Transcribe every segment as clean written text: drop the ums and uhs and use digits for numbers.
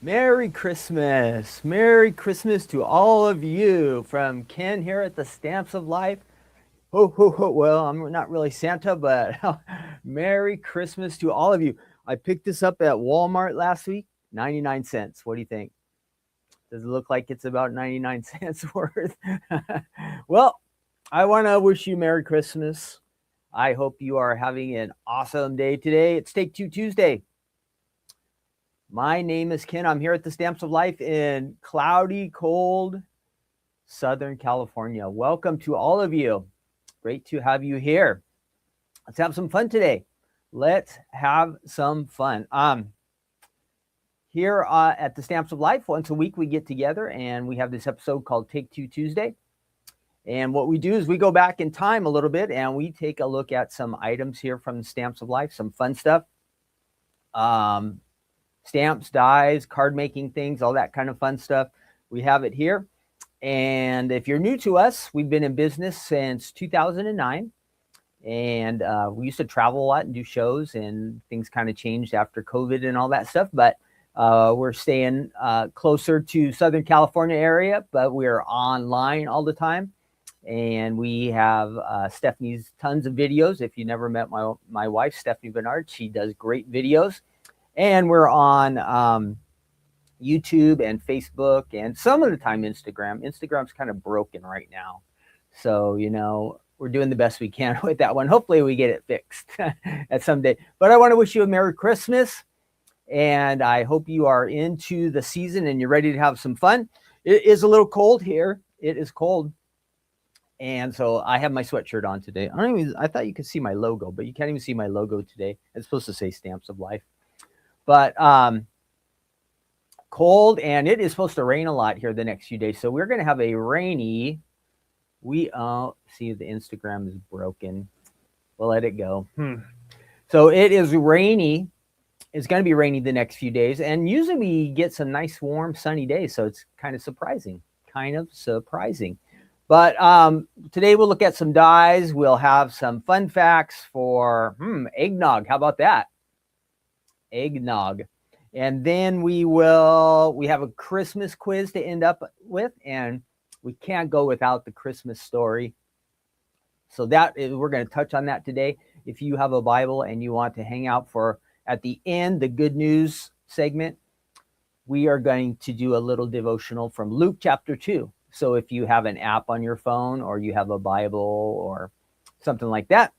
Merry Christmas. Merry Christmas to all of you from Ken here at the Stamps of Life. Ho, ho, ho. Well, I'm not really Santa, but Merry Christmas to all of you. I picked this up at Walmart last week, 99 cents. What do you think? Does it look like it's about 99 cents worth? Well, I want to wish you Merry Christmas. I hope you are having an awesome day today. It's Take Two Tuesday. My name is Ken. I'm here at the Stamps of Life in cloudy, cold Southern California. Welcome to all of you. Great to have you here. Let's have some fun today. Let's have some fun. Here at the Stamps of Life, once a week we get together and we have this episode called Take Two Tuesday. And what we do is we go back in time a little bit and we take a look at some items here from the Stamps of Life, some fun stuff. Stamps, dies, card making things, all that kind of fun stuff. We have it here. And if you're new to us, we've been in business since 2009. And we used to travel a lot and do shows, and things kind of changed after COVID and all that stuff. But we're staying closer to Southern California area, but we're online all the time. And we have Stephanie's tons of videos. If you never met my wife, Stephanie Bernard, she does great videos. And we're on YouTube and Facebook and some of the time Instagram. Instagram's kind of broken right now. So, we're doing the best we can with that one. Hopefully we get it fixed at some day. But I want to wish you a Merry Christmas. And I hope you are into the season and you're ready to have some fun. It is a little cold here. It is cold. And so I have my sweatshirt on today. I thought you could see my logo, but you can't even see my logo today. It's supposed to say Stamps of Life. But cold, and it is supposed to rain a lot here the next few days. So we're going to have a rainy. See the Instagram is broken. We'll let it go. So it is rainy. It's going to be rainy the next few days. And usually we get some nice, warm, sunny days. So it's kind of surprising. But today we'll look at some dies. We'll have some fun facts for eggnog. How about that? Eggnog. And then we have a Christmas quiz to end up with, and we can't go without the Christmas story. So we're going to touch on that today. If you have a Bible and you want to hang out for at the end, the good news segment, we are going to do a little devotional from Luke chapter 2. So if you have an app on your phone or you have a Bible or something like that,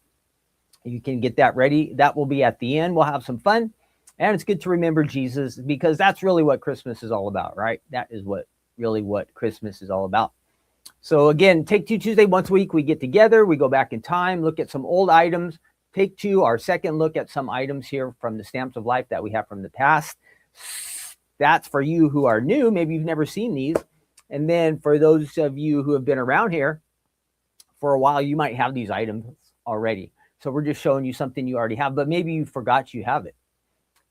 you can get that ready. That will be at the end. We'll have some fun. And it's good to remember Jesus because that's really what Christmas is all about, right? That is what Christmas is all about. So again, Take Two Tuesday, once a week, we get together, we go back in time, look at some old items. Take Two, our second look at some items here from the Stamps of Life that we have from the past. That's for you who are new. Maybe you've never seen these. And then for those of you who have been around here for a while, you might have these items already. So we're just showing you something you already have, but maybe you forgot you have it.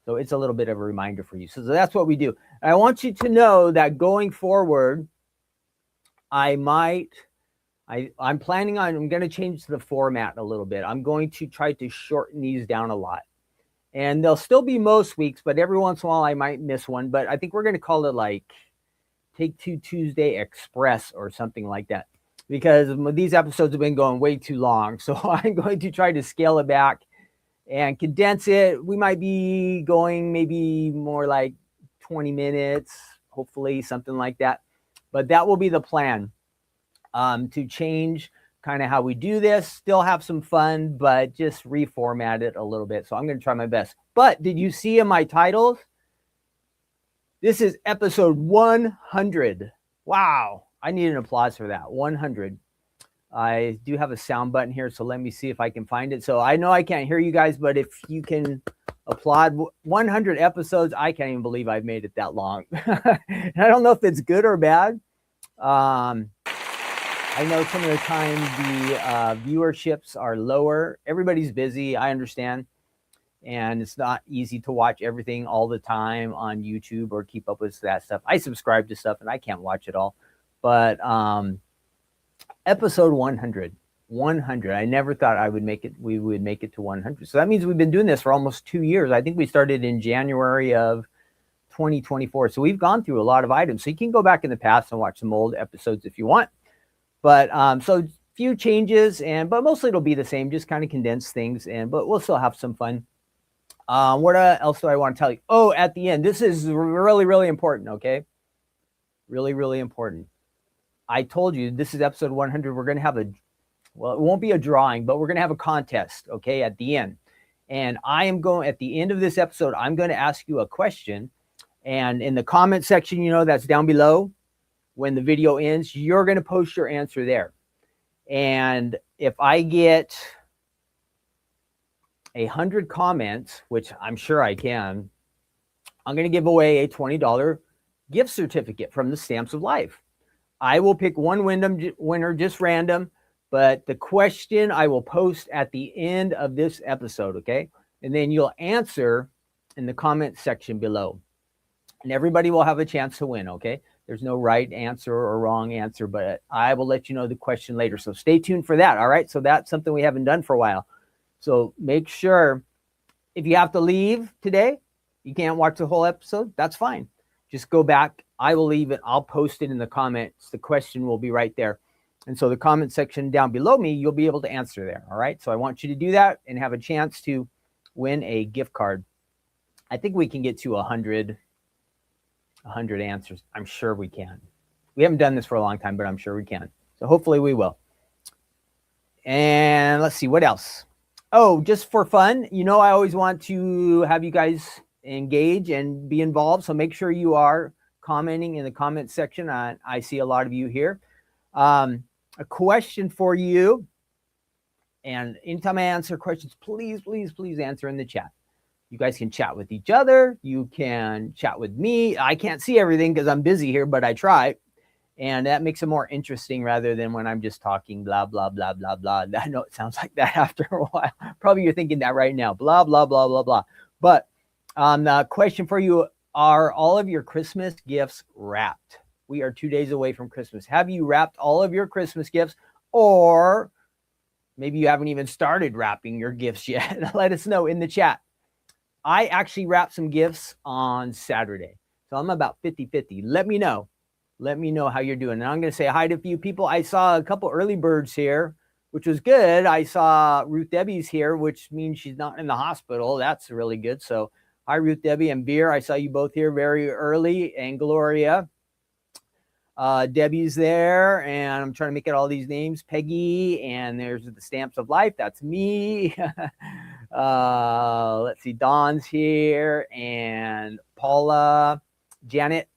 So it's a little bit of a reminder for you. So that's what we do. And I want you to know that going forward, I'm going to change the format a little bit. I'm going to try to shorten these down a lot. And they'll still be most weeks, but every once in a while I might miss one. But I think we're going to call it like Take Two Tuesday Express or something like that. Because these episodes have been going way too long. So I'm going to try to scale it back and condense it. We might be going maybe more like 20 minutes, hopefully something like that. But that will be the plan, to change kind of how we do this, still have some fun, but just reformat it a little bit. So I'm going to try my best. But did you see in my titles? This is episode 100. Wow. I need an applause for that. 100. I do have a sound button here, so let me see if I can find it. So I know I can't hear you guys, but if you can applaud 100 episodes, I can't even believe I've made it that long. I don't know if it's good or bad. I know some of the time the viewerships are lower. Everybody's busy, I understand. And it's not easy to watch everything all the time on YouTube or keep up with that stuff. I subscribe to stuff and I can't watch it all. But episode 100. I never thought we would make it to 100. So that means we've been doing this for almost 2 years. I think we started in January of 2024. So we've gone through a lot of items. So you can go back in the past and watch some old episodes if you want. But so few changes, but mostly it'll be the same, just kind of condense things, but we'll still have some fun. What else do I want to tell you? Oh, at the end, this is really, really important, okay? Really, really important. I told you this is episode 100. We're going to have well, it won't be a drawing, but we're going to have a contest, okay, at the end. And at the end of this episode, I'm going to ask you a question. And in the comment section, that's down below, when the video ends, you're going to post your answer there. And if I get 100 comments, which I'm sure I can, I'm going to give away a $20 gift certificate from the Stamps of Life. I will pick one winner, just random, but the question I will post at the end of this episode, okay? And then you'll answer in the comment section below. And everybody will have a chance to win, okay? There's no right answer or wrong answer, but I will let you know the question later. So stay tuned for that, all right? So that's something we haven't done for a while. So make sure, if you have to leave today, you can't watch the whole episode, that's fine. Just go back. I will leave it. I'll post it in the comments. The question will be right there. And so the comment section down below me, you'll be able to answer there, all right? So I want you to do that and have a chance to win a gift card. I think we can get to 100 answers. I'm sure we can. We haven't done this for a long time, but I'm sure we can. So hopefully we will. And let's see, what else? Oh, just for fun, I always want to have you guys engage and be involved. So make sure you are commenting in the comment section. I see a lot of you here. A question for you. And anytime I answer questions, please, please, please answer in the chat. You guys can chat with each other. You can chat with me. I can't see everything because I'm busy here, but I try. And that makes it more interesting rather than when I'm just talking blah, blah, blah, blah, blah. I know it sounds like that after a while. Probably you're thinking that right now. Blah, blah, blah, blah, blah. But the question for you, are all of your Christmas gifts wrapped? We are 2 days away from Christmas. Have you wrapped all of your Christmas gifts? Or maybe you haven't even started wrapping your gifts yet. Let us know in the chat. I actually wrapped some gifts on Saturday. So I'm about 50-50. Let me know. Let me know how you're doing. And I'm going to say hi to a few people. I saw a couple early birds here, which was good. I saw Ruth Debbie's here, which means she's not in the hospital. That's really good. So hi, Ruth Debbie and Beer. I saw you both here very early. And Gloria. Debbie's there. And I'm trying to make it all these names. Peggy. And there's the Stamps of Life. That's me. Let's see. Dawn's here. And Paula. Janet.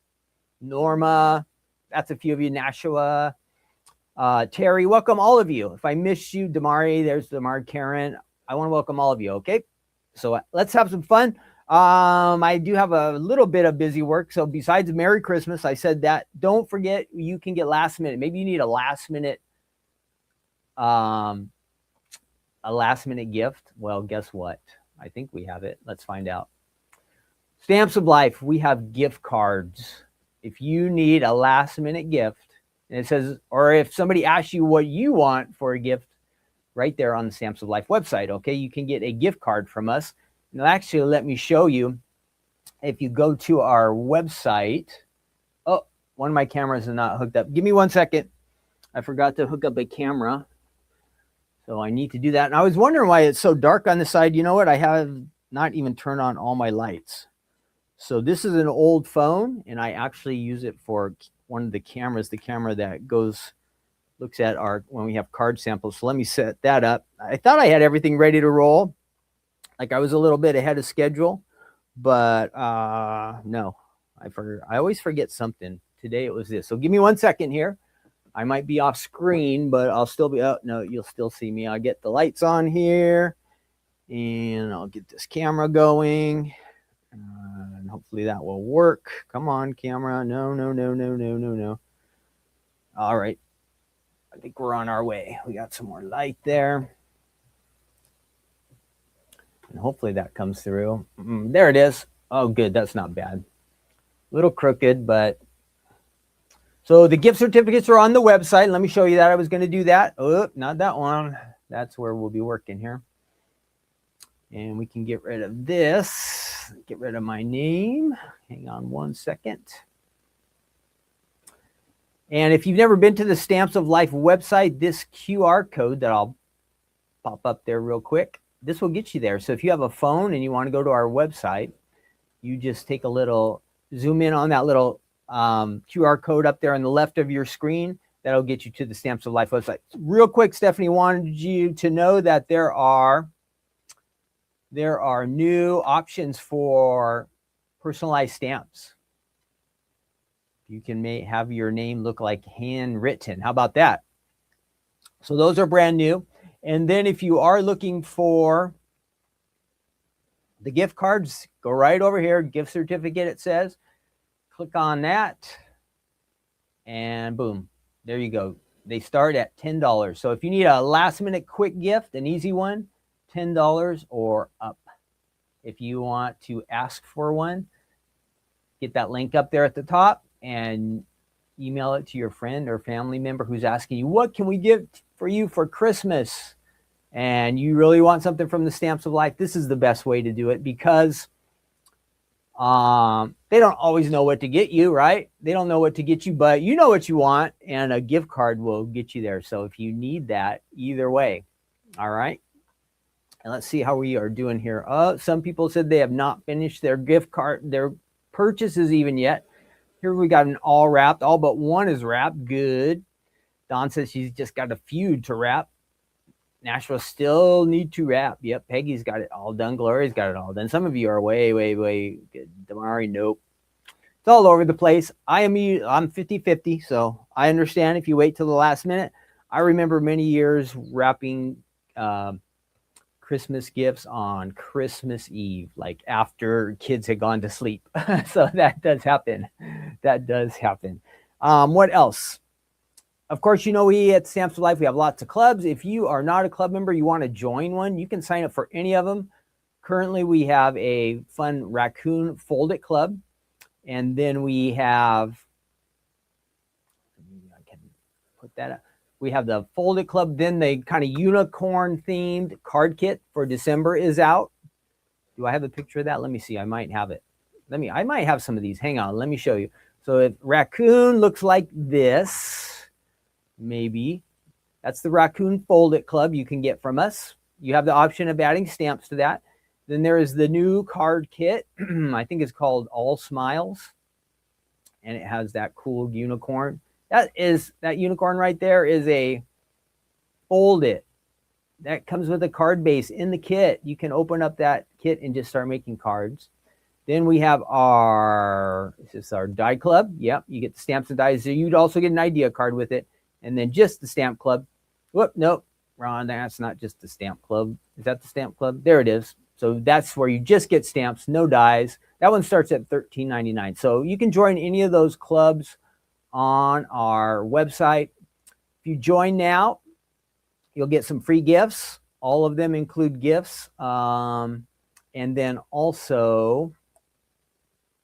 Norma. That's a few of you. Nashua. Terry. Welcome all of you. If I miss you, Damari. There's Damari. Karen. I want to welcome all of you. Okay. So let's have some fun. I do have a little bit of busy work. So besides Merry Christmas, I said that. Don't forget, you can get last minute. Maybe you need a last minute gift. Well, guess what? I think we have it. Let's find out. Stamps of Life. We have gift cards. If you need a last minute gift, and it says, or if somebody asks you what you want for a gift, right there on the Stamps of Life website, okay, you can get a gift card from us. Now, actually, let me show you. If you go to our website, oh, one of my cameras is not hooked up. Give me 1 second. I forgot to hook up a camera. So I need to do that. And I was wondering why it's so dark on the side. You know what? I have not even turned on all my lights. So this is an old phone, and I actually use it for one of the cameras, the camera that looks at when we have card samples. So let me set that up. I thought I had everything ready to roll. Like I was a little bit ahead of schedule, but no, I always forget something. Today it was this. So give me 1 second here. I might be off screen, but I'll still be out. No, you'll still see me. I'll get the lights on here, and I'll get this camera going, and hopefully that will work. Come on, camera. No. All right. I think we're on our way. We got some more light there. And hopefully that comes through. There it is. Oh, good. That's not bad. A little crooked, but. So the gift certificates are on the website. Let me show you that. I was going to do that. Oh, not that one. That's where we'll be working here. And we can get rid of this. let's get rid of my name. Hang on one second. And if you've never been to the Stamps of Life website, this QR code that I'll pop up there real quick, this will get you there. So if you have a phone and you want to go to our website, you just take a little zoom in on that little QR code up there on the left of your screen. That'll get you to the Stamps of Life website. Real quick, Stephanie wanted you to know that there are new options for personalized stamps. You can have your name look like handwritten. How about that? So those are brand new. And then if you are looking for the gift cards, go right over here, gift certificate it says. Click on that and boom, there you go. They start at $10. So if you need a last minute quick gift, an easy one, $10 or up. If you want to ask for one, get that link up there at the top and email it to your friend or family member who's asking you, what can we give for you for Christmas? And you really want something from the Stamps of Life. This is the best way to do it because they don't always know what to get you, right? They don't know what to get you, but you know what you want, and a gift card will get you there. So if you need that, either way, all right? And let's see how we are doing here. Some people said they have not finished their gift card, their purchases even yet. Here we got an all wrapped. All but one is wrapped. Good. Dawn says she's just got a few to wrap. Nashville still need to wrap. Yep, Peggy's got it all done. Gloria's got it all done. Some of you are way good. Damari, nope. It's all over the place. I'm 50-50, so I understand if you wait till the last minute. I remember many years wrapping Christmas gifts on Christmas Eve, like after kids had gone to sleep. So that does happen. That does happen. What else? Of course, you know, we at Stamps of Life, we have lots of clubs. If you are not a club member, you want to join one, you can sign up for any of them. Currently, we have a fun raccoon fold it club. And then we have, I can put that up. We have the fold it club. Then the kind of unicorn themed card kit for December is out. Do I have a picture of that? Let me see. I might have it. I might have some of these. Hang on. Let me show you. So if raccoon looks like this. Maybe that's the raccoon fold it club you can get from us. You have the option of adding stamps to that. Then there is the new card kit. I think it's called All Smiles, and it has that cool unicorn. That unicorn right there is a fold it. That comes with a card base in the kit. You can open up that kit and just start making cards. Then we have our die club. Yep, you get the stamps and dies. So you'd also get an idea card with it. And then just the stamp club. Whoop, nope, Ron, that's not just the stamp club. Is that the stamp club? There it is. So that's where you just get stamps, no dies. That one starts at $13.99. So you can join any of those clubs on our website. If you join now, you'll get some free gifts. All of them include gifts. And then also,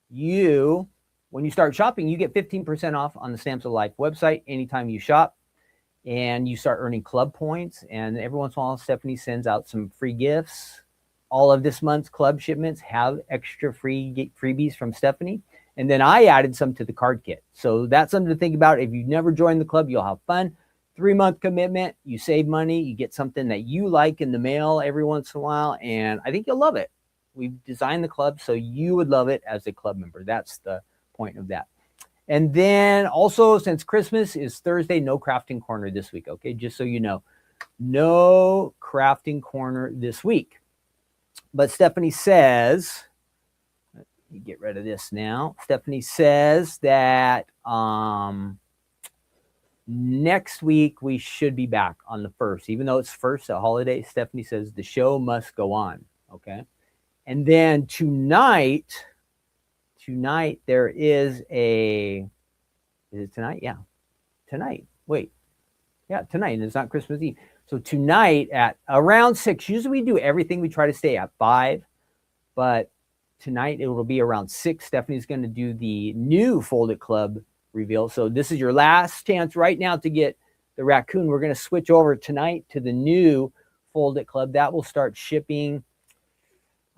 when you start shopping, you get 15% off on the Stamps of Life website anytime you shop, and you start earning club points. And every once in a while, Stephanie sends out some free gifts. All of this month's club shipments have extra freebies from Stephanie. And then I added some to the card kit. So that's something to think about. If you've never joined the club, you'll have fun. 3-month commitment, you save money, you get something that you like in the mail every once in a while, and I think you'll love it. We've designed the club so you would love it as a club member. That's the point of that. And then also, since Christmas is Thursday, no crafting corner this week. Okay, just so you know, no crafting corner this week. But Stephanie says, let me get rid of this now. Stephanie says that next week we should be back on the 1st, even though it's first, a holiday. Stephanie says the show must go on. Okay, and then tonight there is is it tonight? Yeah, tonight. Wait, yeah, tonight. It's not Christmas Eve. So tonight at around 6, usually we do everything. We try to stay at 5, but tonight it will be around 6. Stephanie's going to do the new Folded Club reveal. So this is your last chance right now to get the raccoon. We're going to switch over tonight to the new Folded Club. That will start shipping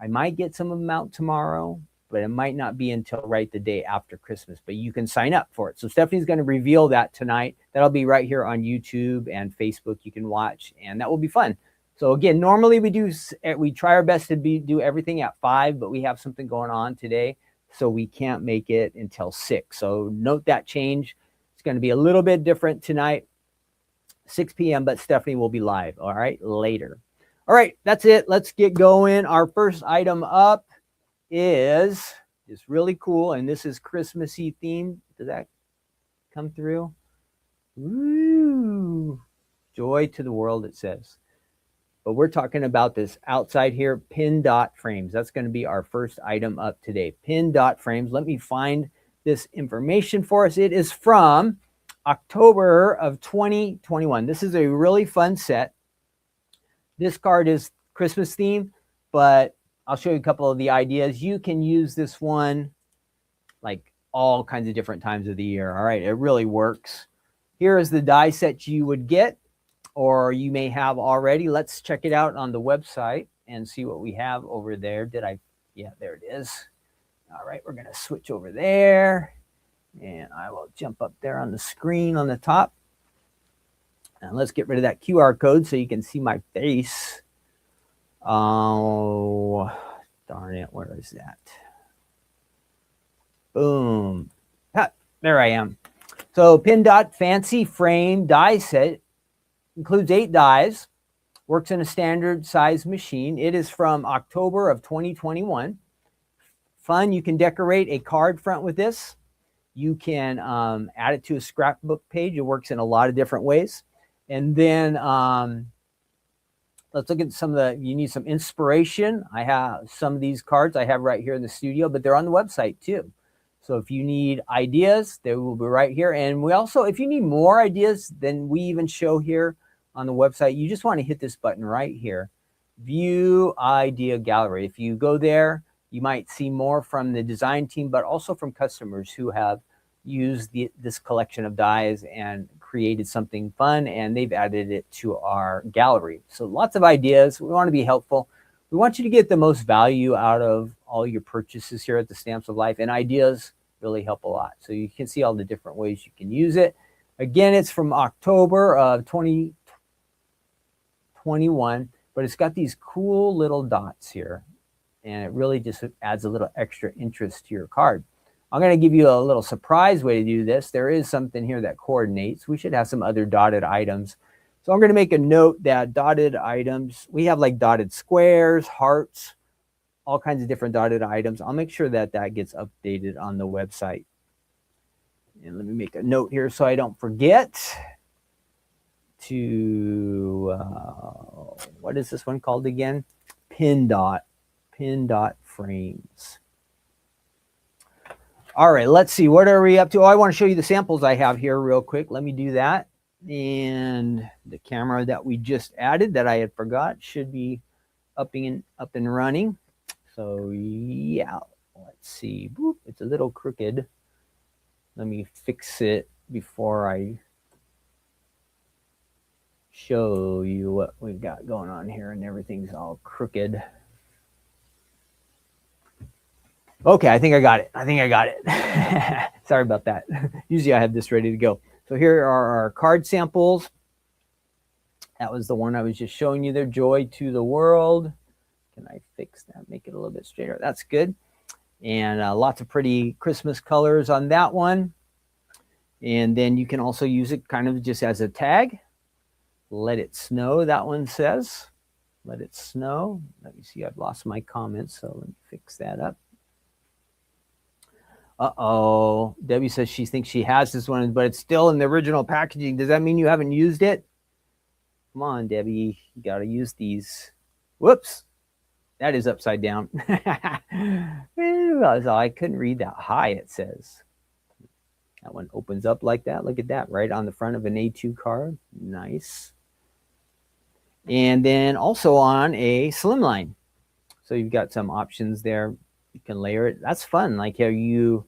I might get some of them out tomorrow, but it might not be until right the day after Christmas, but you can sign up for it. So Stephanie's going to reveal that tonight. That'll be right here on YouTube and Facebook. You can watch, and that will be fun. So again, normally we try our best to do everything at 5, but we have something going on today, so we can't make it until 6. So note that change. It's going to be a little bit different tonight, 6 p.m., but Stephanie will be live, all right, later. All right, that's it. Let's get going. Our first item up is really cool, and this is Christmassy themed. Does that come through? Woo! Joy to the world, it says. But we're talking about this outside here, pin dot frames. That's going to be our first item up today. Pin dot frames. Let me find this information for us. It is from October of 2021. This is a really fun set. This card is Christmas theme, but I'll show you a couple of the ideas. You can use this one like all kinds of different times of the year. All right, it really works. Here is the die set you would get, or you may have already. Let's check it out on the website and see what we have over there. Yeah, there it is. All right, we're going to switch over there, and I will jump up there on the screen on the top. And let's get rid of that QR code so you can see my face. Oh, darn it. Where is that? Boom. Ah, there I am. So Pin Dot Fancy Frame die set includes 8 dies. Works in a standard size machine. It is from October of 2021. Fun. You can decorate a card front with this. You can add it to a scrapbook page. It works in a lot of different ways. And then let's look at you need some inspiration. I have some of these cards I have right here in the studio, but they're on the website too. So if you need ideas, they will be right here. And we also, if you need more ideas than we even show here on the website, you just want to hit this button right here, View Idea Gallery. If you go there, you might see more from the design team, but also from customers who have used this collection of dies and created something fun, and they've added it to our gallery. So lots of ideas. We want to be helpful. We want you to get the most value out of all your purchases here at the Stamps of Life, and ideas really help a lot. So you can see all the different ways you can use it. Again, it's from October of 2021, but it's got these cool little dots here, and it really just adds a little extra interest to your card. I'm going to give you a little surprise way to do this. There is something here that coordinates. We should have some other dotted items. So I'm going to make a note that dotted items, we have like dotted squares, hearts, all kinds of different dotted items. I'll make sure that that gets updated on the website. And let me make a note here so I don't forget to, what is this one called again? Pin dot frames. All right, let's see. What are we up to? Oh, I want to show you the samples I have here real quick. Let me do that. And the camera that we just added that I had forgot should be up and running. So yeah, let's see. Boop, it's a little crooked. Let me fix it before I show you what we've got going on here, and everything's all crooked. Okay, I think I got it. Sorry about that. Usually I have this ready to go. So here are our card samples. That was the one I was just showing you there, Joy to the World. Can I fix that, make it a little bit straighter? That's good. And lots of pretty Christmas colors on that one. And then you can also use it kind of just as a tag. Let it snow, that one says. Let it snow. Let me see, I've lost my comments, so let me fix that up. Uh-oh, Debbie says she thinks she has this one, but it's still in the original packaging. Does that mean you haven't used it? Come on, Debbie, you got to use these. Whoops, that is upside down. I couldn't read that high, it says. That one opens up like that. Look at that, right on the front of an A2 card. Nice. And then also on a slimline. So you've got some options there. You can layer it. That's fun. Like how you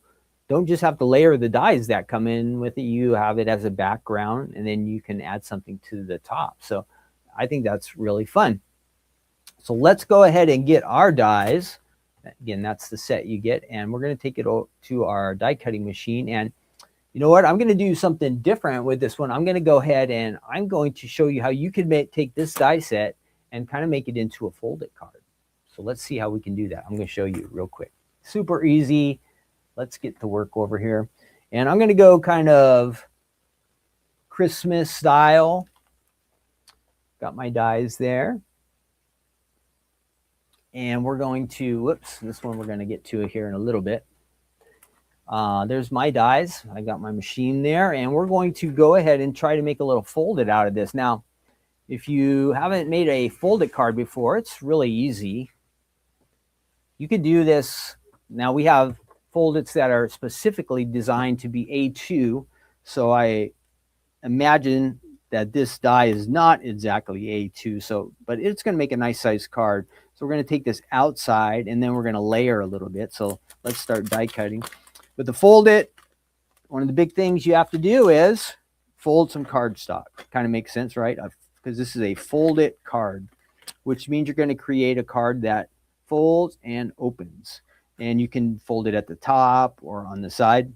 don't just have to layer the dies that come in with it. You have it as a background, and then you can add something to the top. So I think that's really fun. So let's go ahead and get our dies. Again, that's the set you get, and we're going to take it to our die cutting machine. And you know what? I'm going to do something different with this one. I'm going to go ahead and I'm going to show you how you can take this die set and kind of make it into a folded card. So let's see how we can do that. I'm going to show you real quick. Super easy. Let's get to work over here. And I'm going to go kind of Christmas style. Got my dies there. And we're going to, whoops, this one we're going to get to here in a little bit. There's my dies. I got my machine there, and we're going to go ahead and try to make a little folded out of this. Now, if you haven't made a folded card before, it's really easy. You could do this. Now, we have foldeds that are specifically designed to be A2, so I imagine that this die is not exactly A2, but it's going to make a nice size card. So we're going to take this outside, and then we're going to layer a little bit. So let's start die cutting. With the folded, one of the big things you have to do is fold some cardstock. Kind of makes sense, right? Because this is a folded card, which means you're going to create a card that folds and opens. And you can fold it at the top or on the side.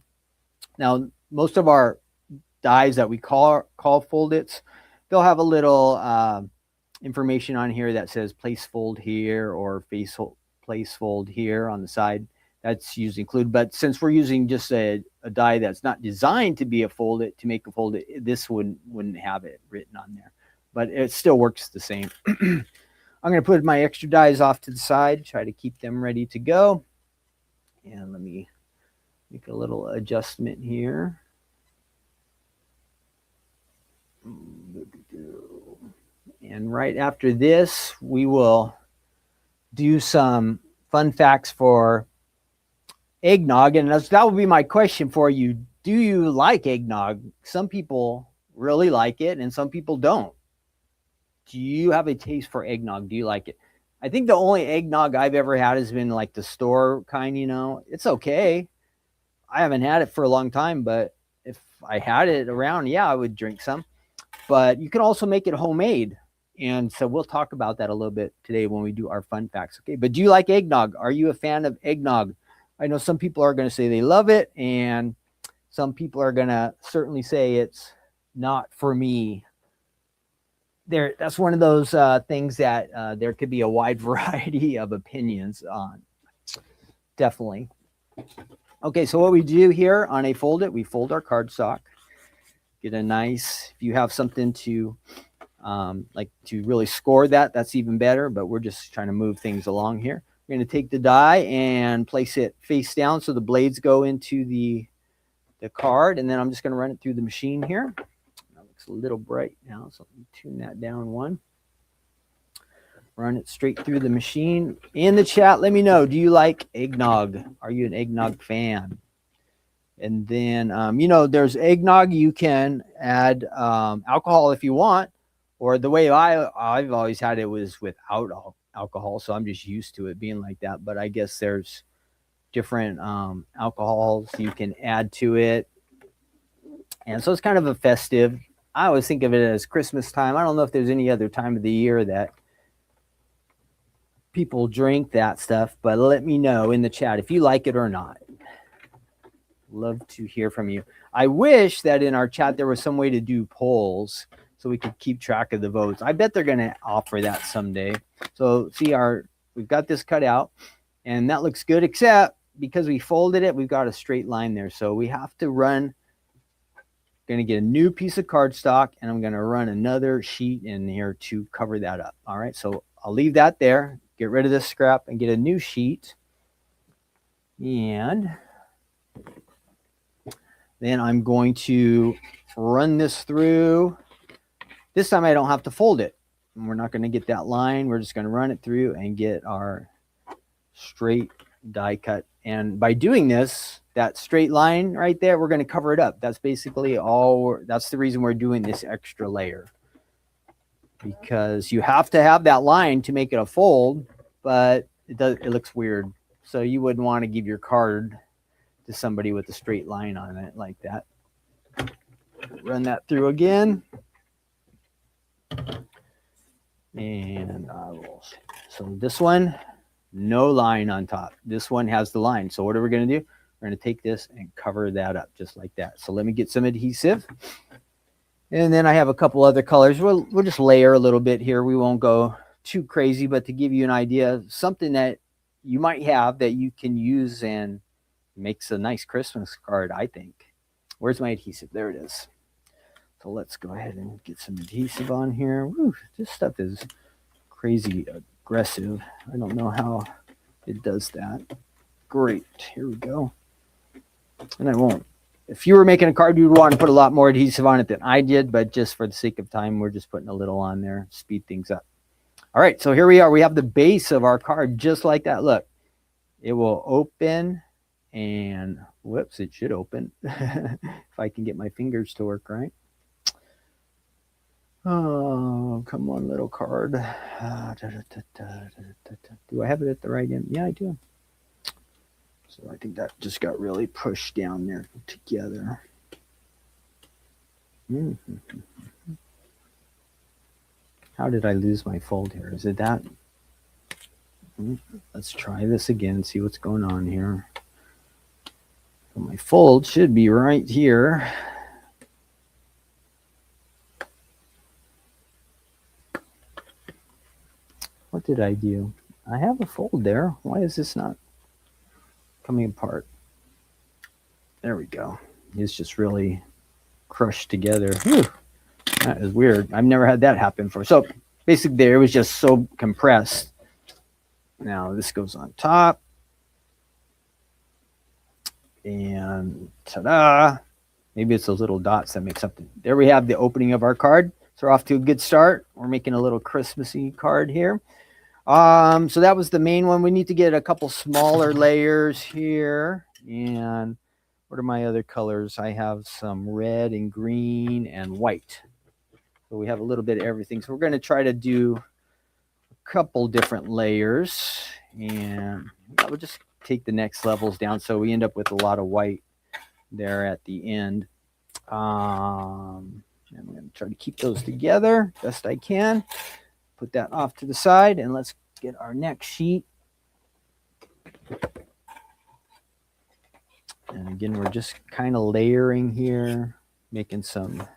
Now, most of our dies that we call foldeds, they'll have a little information on here that says place fold here or place fold here on the side. That's usually included, but since we're using just a die that's not designed to be a folded, to make a folded, this wouldn't have it written on there, but it still works the same. I'm going to put my extra dies off to the side, try to keep them ready to go. And let me make a little adjustment here. And right after this, we will do some fun facts for eggnog. And that would be my question for you. Do you like eggnog? Some people really like it and some people don't. Do you have a taste for eggnog? Do you like it? I think the only eggnog I've ever had has been like the store kind, you know. It's okay. I haven't had it for a long time, but if I had it around, yeah, I would drink some. But you can also make it homemade. And so we'll talk about that a little bit today when we do our fun facts. Okay, but do you like eggnog? Are you a fan of eggnog? I know some people are going to say they love it, and some people are going to certainly say it's not for me. That's one of those things that there could be a wide variety of opinions on. Definitely. Okay, so what we do here on a folded, we fold our cardstock. Get a nice, if you have something to like to really score that, that's even better, but we're just trying to move things along here. We're going to take the die and place it face down so the blades go into the card, and then I'm just going to run it through the machine here. That looks a little bright now, so let me tune that down one. Run it straight through the machine. In the chat, let me know, do you like eggnog? Are you an eggnog fan? And then, you know, there's eggnog. You can add alcohol if you want, or the way I've always had it was without alcohol. So I'm just used to it being like that. But I guess there's different alcohols you can add to it. And so it's kind of a festive. I always think of it as Christmas time. I don't know if there's any other time of the year that people drink that stuff, but let me know in the chat if you like it or not. Love to hear from you. I wish that in our chat there was some way to do polls so we could keep track of the votes. I bet they're going to offer that someday. So see, we've got this cut out, and that looks good, except because we folded it, we've got a straight line there. So we have to run, going to get a new piece of cardstock, and I'm going to run another sheet in here to cover that up. All right, so I'll leave that there, get rid of this scrap, and get a new sheet. And then I'm going to run this through. This time I don't have to fold it. And we're not going to get that line. We're just going to run it through and get our straight die cut. And by doing this, that straight line right there, we're going to cover it up. That's basically all. That's the reason we're doing this extra layer. Because you have to have that line to make it a fold, but it looks weird. So you wouldn't want to give your card to somebody with a straight line on it like that. Run that through again. And so So this one, no line on top. This one has the line. So what are we going to do? We're going to take this and cover that up just like that. So let me get some adhesive. And then I have a couple other colors. We'll just layer a little bit here. We won't go too crazy, but to give you an idea, something that you might have that you can use and makes a nice Christmas card, I think. Where's my adhesive? There it is. So let's go ahead and get some adhesive on here. Woo, this stuff is crazy aggressive. I don't know how it does that. Great. Here we go. And I won't. If you were making a card, you'd want to put a lot more adhesive on it than I did, but just for the sake of time, we're just putting a little on there, speed things up. All right, so here we are. We have the base of our card just like that. Look, it will open and whoops, it should open if I can get my fingers to work right. Oh, come on, little card. Do I have it at the right end? Yeah, I do. So I think that just got really pushed down there together. How did I lose my fold here? Is it that? Let's try this again, see what's going on here. So my fold should be right here. What did I do? I have a fold there. Why is this not coming apart? There we go. It's just really crushed together. Whew. That is weird. I've never had that happen before. So basically there, it was just so compressed. Now this goes on top. And ta-da! Maybe it's those little dots that make something. There we have the opening of our card. So we're off to a good start. We're making a little Christmassy card here. So that was the main one. We need to get a couple smaller layers here. And what are my other colors? I have some red and green and white. So we have a little bit of everything. So we're going to try to do a couple different layers. And we'll just take the next levels down so we end up with a lot of white there at the end. I'm going to try to keep those together best I can. Put that off to the side and let's get our next sheet. And again, we're just kind of layering here, making some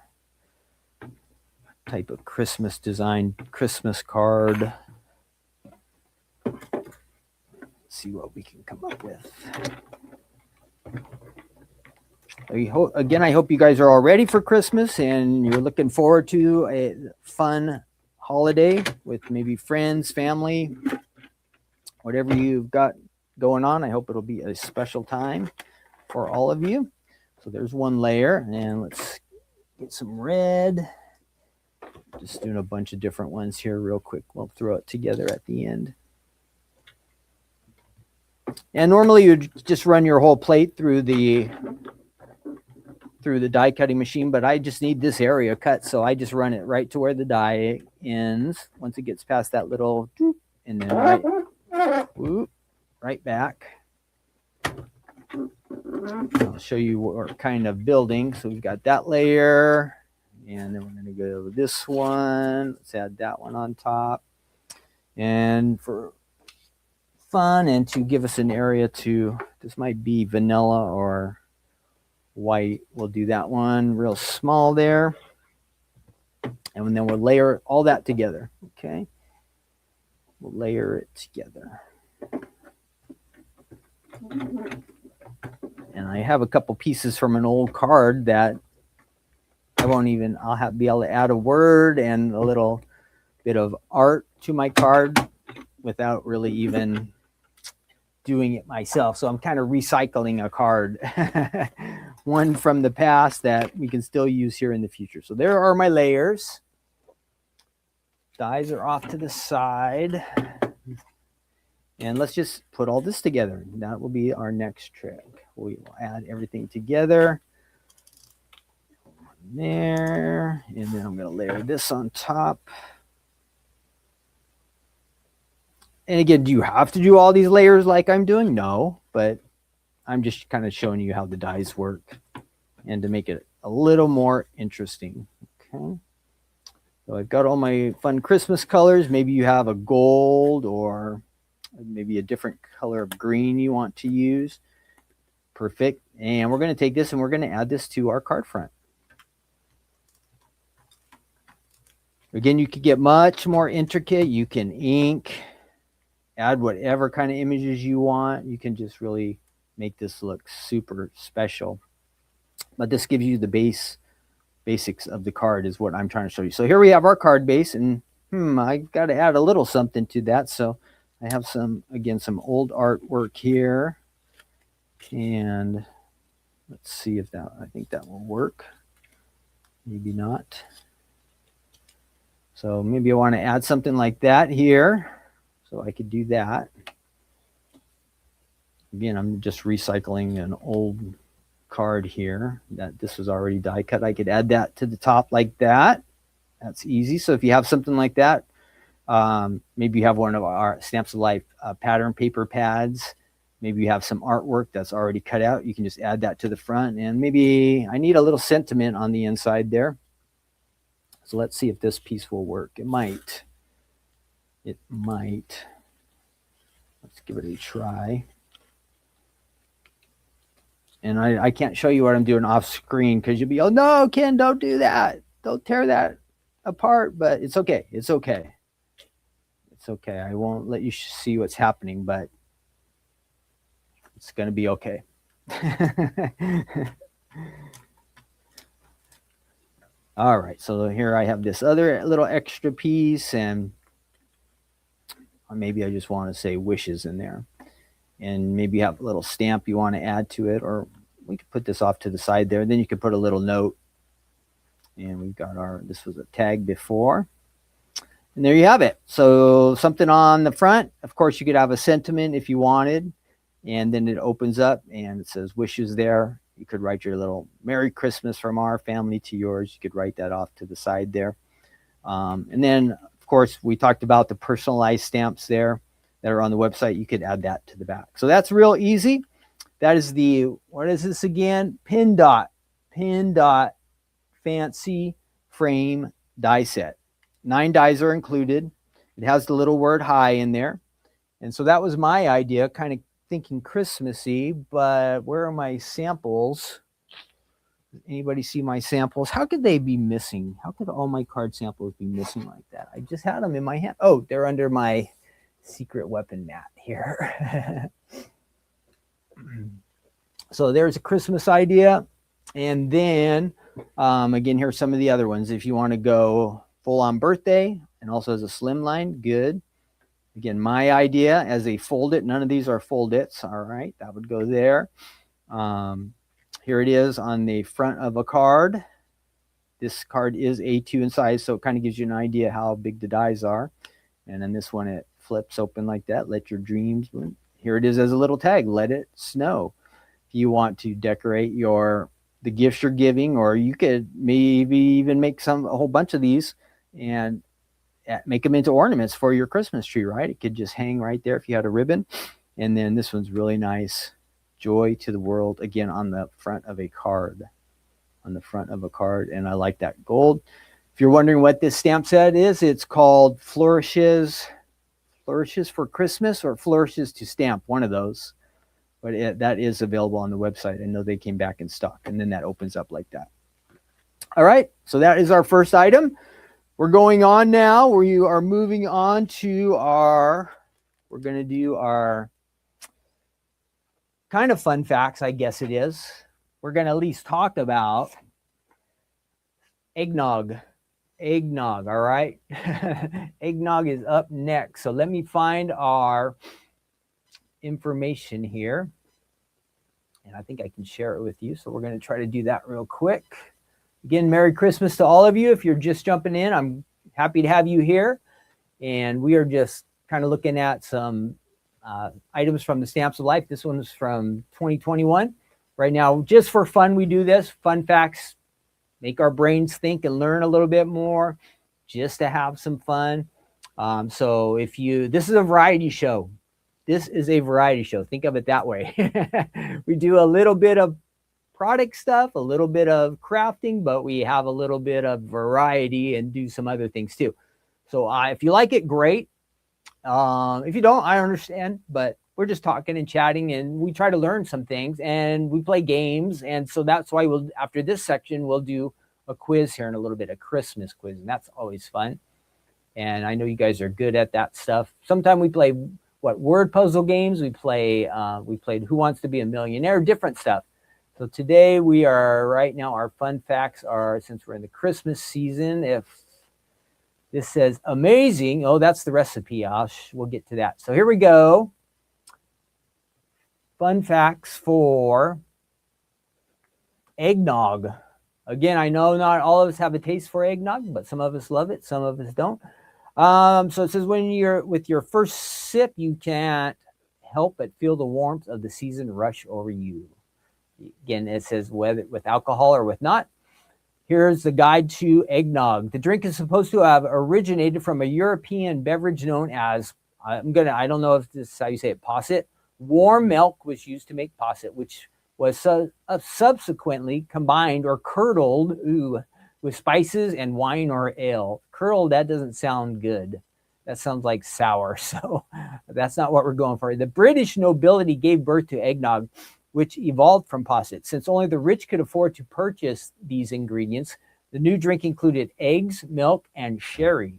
type of Christmas design, Christmas card. See what we can come up with. Again, I hope you guys are all ready for Christmas and you're looking forward to a fun holiday with maybe friends, family, whatever you've got going on. I hope it'll be a special time for all of you. So there's one layer, and let's get some red. Just doing a bunch of different ones here real quick. We'll throw it together at the end. And normally you just run your whole plate through the die cutting machine, but I just need this area cut, so I just run it right to where the die ends. Once it gets past that little doop, and then right back. I'll show you what we're kind of building. So we've got that layer, and then we're going to go to this one. Let's add that one on top. And for fun and to give us an area to, this might be vanilla or white, we'll do that one real small there. And then we'll layer all that together. Okay. We'll layer it together. And I have a couple pieces from an old card that I'll be able to add a word and a little bit of art to my card without really even doing it myself. So I'm kind of recycling a card, one from the past that we can still use here in the future. So there are my layers. Dies are off to the side. And let's just put all this together. That will be our next trick. We will add everything together. There. And then I'm going to layer this on top. And again, do you have to do all these layers like I'm doing? No, but I'm just kind of showing you how the dies work and to make it a little more interesting. Okay. So I've got all my fun Christmas colors. Maybe you have a gold or maybe a different color of green you want to use. Perfect. And we're going to take this and we're going to add this to our card front. Again, you could get much more intricate. You can ink, add whatever kind of images you want. You can just really make this look super special. But this gives you the basics of the card is what I'm trying to show you. So here we have our card base, and I got to add a little something to that. So I have some old artwork here, and let's see if I think that will work. Maybe not. So maybe I want to add something like that here. So I could do that. Again, I'm just recycling an old card here that this was already die cut. I could add that to the top like that. That's easy. So if you have something like that, maybe you have one of our Stamps of Life pattern paper pads. Maybe you have some artwork that's already cut out. You can just add that to the front. And maybe I need a little sentiment on the inside there. So let's see if this piece will work. It might. It might. Let's give it a try. And I can't show you what I'm doing off screen because you'll be, oh, no, Ken, don't do that. Don't tear that apart. But it's okay. It's okay. It's okay. I won't let you see what's happening, but it's going to be okay. All right. So here I have this other little extra piece, and maybe I just want to say wishes in there. And maybe you have a little stamp you want to add to it, or we could put this off to the side there. Then you could put a little note. And we've got this was a tag before. And there you have it. So something on the front. Of course, you could have a sentiment if you wanted. And then it opens up and it says wishes there. You could write your little Merry Christmas from our family to yours. You could write that off to the side there. And then, of course, we talked about the personalized stamps there that are on the website. You could add that to the back. So that's real easy. That is what is this again? Pin Dot Fancy Frame die set. 9 dies are included. It has the little word hi in there. And so that was my idea, kind of thinking Christmassy, but where are my samples? Does anybody see my samples? How could they be missing? How could all my card samples be missing like that? I just had them in my hand. Oh, they're under my secret weapon mat here. So there's a Christmas idea. And then, again, here's some of the other ones. If you want to go full on birthday and also as a slimline, good. Again, my idea as a fold it. None of these are fold its. All right, that would go there. Here it is on the front of a card. This card is A2 in size, so it kind of gives you an idea how big the dies are. And then this one, it flips open like that. Let your dreams win. Here it is as a little tag. Let it snow. If you want to decorate the gifts you're giving, or you could maybe even make a whole bunch of these and make them into ornaments for your Christmas tree, right? It could just hang right there if you had a ribbon. And then this one's really nice. Joy to the world, again, on the front of a card. On the front of a card. And I like that gold. If you're wondering what this stamp set is, it's called Flourishes for Christmas or Flourishes to Stamp, one of those. But that is available on the website. I know they came back in stock. And then that opens up like that. All right, so that is our first item. We're going on now. We are moving on to we're going to do our kind of fun facts, I guess it is. We're going to at least talk about eggnog. Eggnog, all right? Eggnog is up next. So let me find our information here. And I think I can share it with you. So we're going to try to do that real quick. Again, Merry Christmas to all of you. If you're just jumping in, I'm happy to have you here. And we are just kind of looking at some items from the Stamps of Life. This one's from 2021. Right now, just for fun, we do this. Fun facts, make our brains think and learn a little bit more, just to have some fun. So this is a variety show. This is a variety show. Think of it that way. We do a little bit of product stuff, a little bit of crafting, but we have a little bit of variety and do some other things too. So if you like it, great. If you don't, I understand, but we're just talking and chatting, and we try to learn some things, and we play games. And so that's why after this section, we'll do a quiz here in a little bit, a Christmas quiz, and that's always fun. And I know you guys are good at that stuff. Sometimes we play word puzzle games. We played Who Wants to Be a Millionaire, different stuff. So today right now, our fun facts are, since we're in the Christmas season, if this says amazing, oh, that's the recipe. We'll get to that. So here we go. Fun facts for eggnog. Again, I know not all of us have a taste for eggnog, but some of us love it, some of us don't. So it says when you're with your first sip, you can't help but feel the warmth of the season rush over you. Again, it says whether with alcohol or with not. Here's the guide to eggnog. The drink is supposed to have originated from a European beverage known as, I don't know if this is how you say it, posset. Warm milk was used to make posset, which was subsequently combined or curdled with spices and wine or ale. Curdled, that doesn't sound good. That sounds like sour, so that's not what we're going for. The British nobility gave birth to eggnog, which evolved from posset. Since only the rich could afford to purchase these ingredients, the new drink included eggs, milk, and sherry.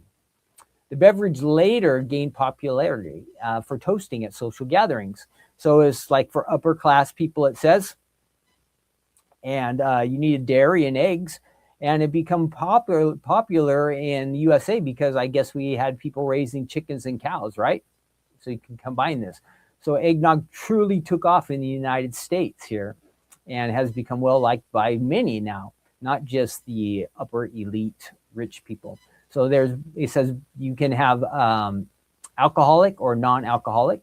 The beverage later gained popularity for toasting at social gatherings. So it's like for upper class people, it says. And you needed dairy and eggs. And it became popular in the USA because I guess we had people raising chickens and cows, right? So you can combine this. So eggnog truly took off in the United States here and has become well liked by many now, not just the upper elite rich people. So it says you can have alcoholic or non-alcoholic,